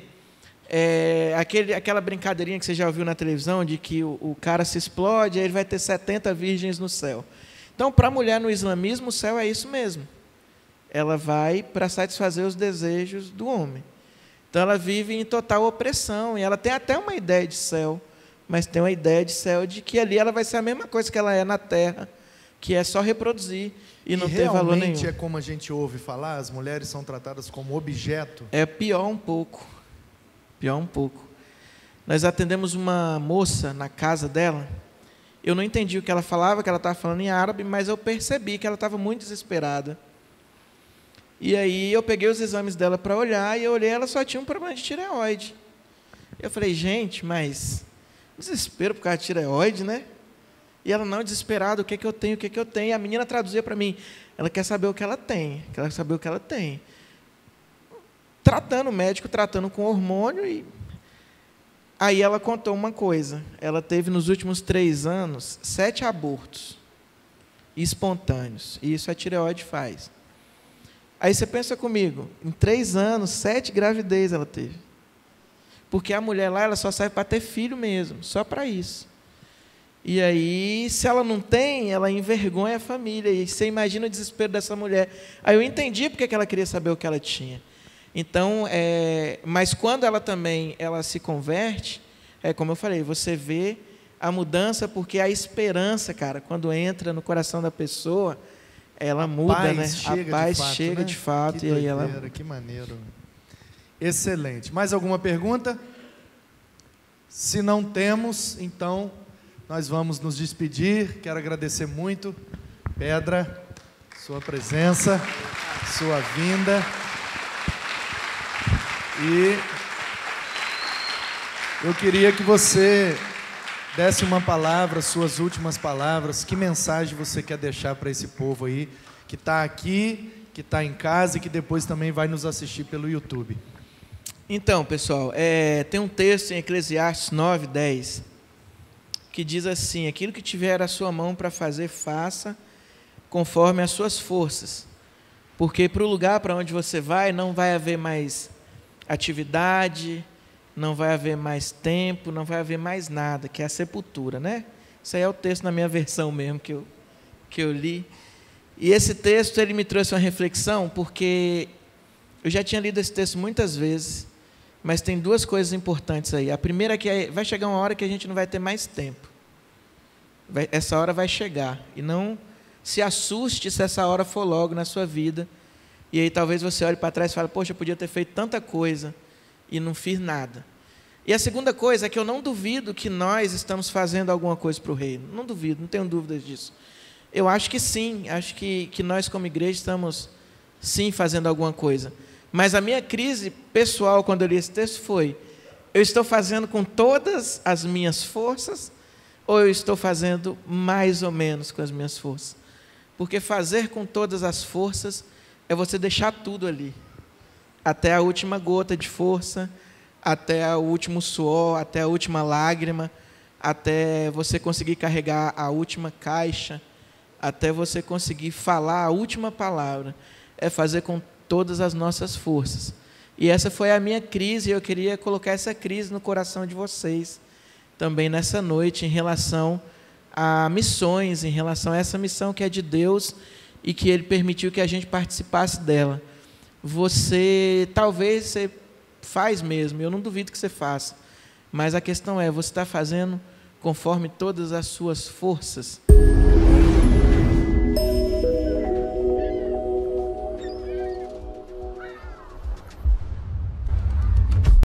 Speaker 2: aquela brincadeirinha que você já ouviu na televisão, de que o cara se explode, aí ele vai ter 70 virgens no céu. Então, para a mulher no islamismo, o céu é isso mesmo. Ela vai para satisfazer os desejos do homem. Então, ela vive em total opressão, e ela tem até uma ideia de céu, mas tem uma ideia de céu de que ali ela vai ser a mesma coisa que ela é na terra, que é só reproduzir e não ter valor nenhum.
Speaker 1: Realmente é como a gente ouve falar, as mulheres são tratadas como objeto?
Speaker 2: É pior um pouco. Pior um pouco. Nós atendemos uma moça na casa dela, Eu não entendi o que ela falava, que ela estava falando em árabe, mas eu percebi que ela estava muito desesperada. E aí eu peguei os exames dela para olhar, e eu olhei, ela só tinha um problema de tireoide. Eu falei, gente, mas desespero por causa de tireoide, né? E ela, não, desesperada, o que eu tenho, o que eu tenho? E a menina traduzia para mim, ela quer saber o que ela tem, quer saber o que ela tem. Tratando, o médico tratando com hormônio, e aí ela contou uma coisa, ela teve nos últimos 3 anos, 7 abortos espontâneos, e isso a tireoide faz. Aí você pensa comigo, em 3 anos, 7 gravidez ela teve. Porque a mulher lá, ela só serve para ter filho mesmo, só para isso. E aí, se ela não tem, ela envergonha a família, e você imagina o desespero dessa mulher. Aí eu entendi porque ela queria saber o que ela tinha. Então, mas quando ela se converte, como eu falei, você vê a mudança, porque a esperança, cara, quando entra no coração da pessoa, ela muda, né? A paz chega de fato, e aí ela...
Speaker 1: Que maneiro. Excelente. Mais alguma pergunta? Se não temos, então nós vamos nos despedir. Quero agradecer muito, Pedra, sua presença, sua vinda. E eu queria que você desse uma palavra, suas últimas palavras. Que mensagem você quer deixar para esse povo aí, que está aqui, que está em casa e que depois também vai nos assistir pelo YouTube?
Speaker 2: Então, pessoal, tem um texto em Eclesiastes 9:10, que diz assim, aquilo que tiver a sua mão para fazer, faça conforme as suas forças, porque para o lugar para onde você vai, não vai haver mais atividade, não vai haver mais tempo, não vai haver mais nada, que é a sepultura, né? Isso aí é o texto na minha versão mesmo, que eu li. E esse texto, ele me trouxe uma reflexão, porque eu já tinha lido esse texto muitas vezes, mas tem 2 coisas importantes aí. A primeira é que vai chegar uma hora que a gente não vai ter mais tempo. Essa hora vai chegar. E não se assuste se essa hora for logo na sua vida. E aí talvez você olhe para trás e fale, poxa, eu podia ter feito tanta coisa e não fiz nada. E a segunda coisa é que eu não duvido que nós estamos fazendo alguma coisa para o reino. Não duvido, não tenho dúvidas disso. Eu acho que sim, acho que nós como igreja estamos sim fazendo alguma coisa. Mas a minha crise pessoal, quando eu li esse texto, foi, eu estou fazendo com todas as minhas forças, ou eu estou fazendo mais ou menos com as minhas forças? Porque fazer com todas as forças é você deixar tudo ali, até a última gota de força, até o último suor, até a última lágrima, até você conseguir carregar a última caixa, até você conseguir falar a última palavra. É fazer com todas as nossas forças. E essa foi a minha crise, e eu queria colocar essa crise no coração de vocês, também nessa noite, em relação a missões, em relação a essa missão que é de Deus, e que Ele permitiu que a gente participasse dela. Talvez você faz mesmo, eu não duvido que você faça, mas a questão é, você está fazendo conforme todas as suas forças?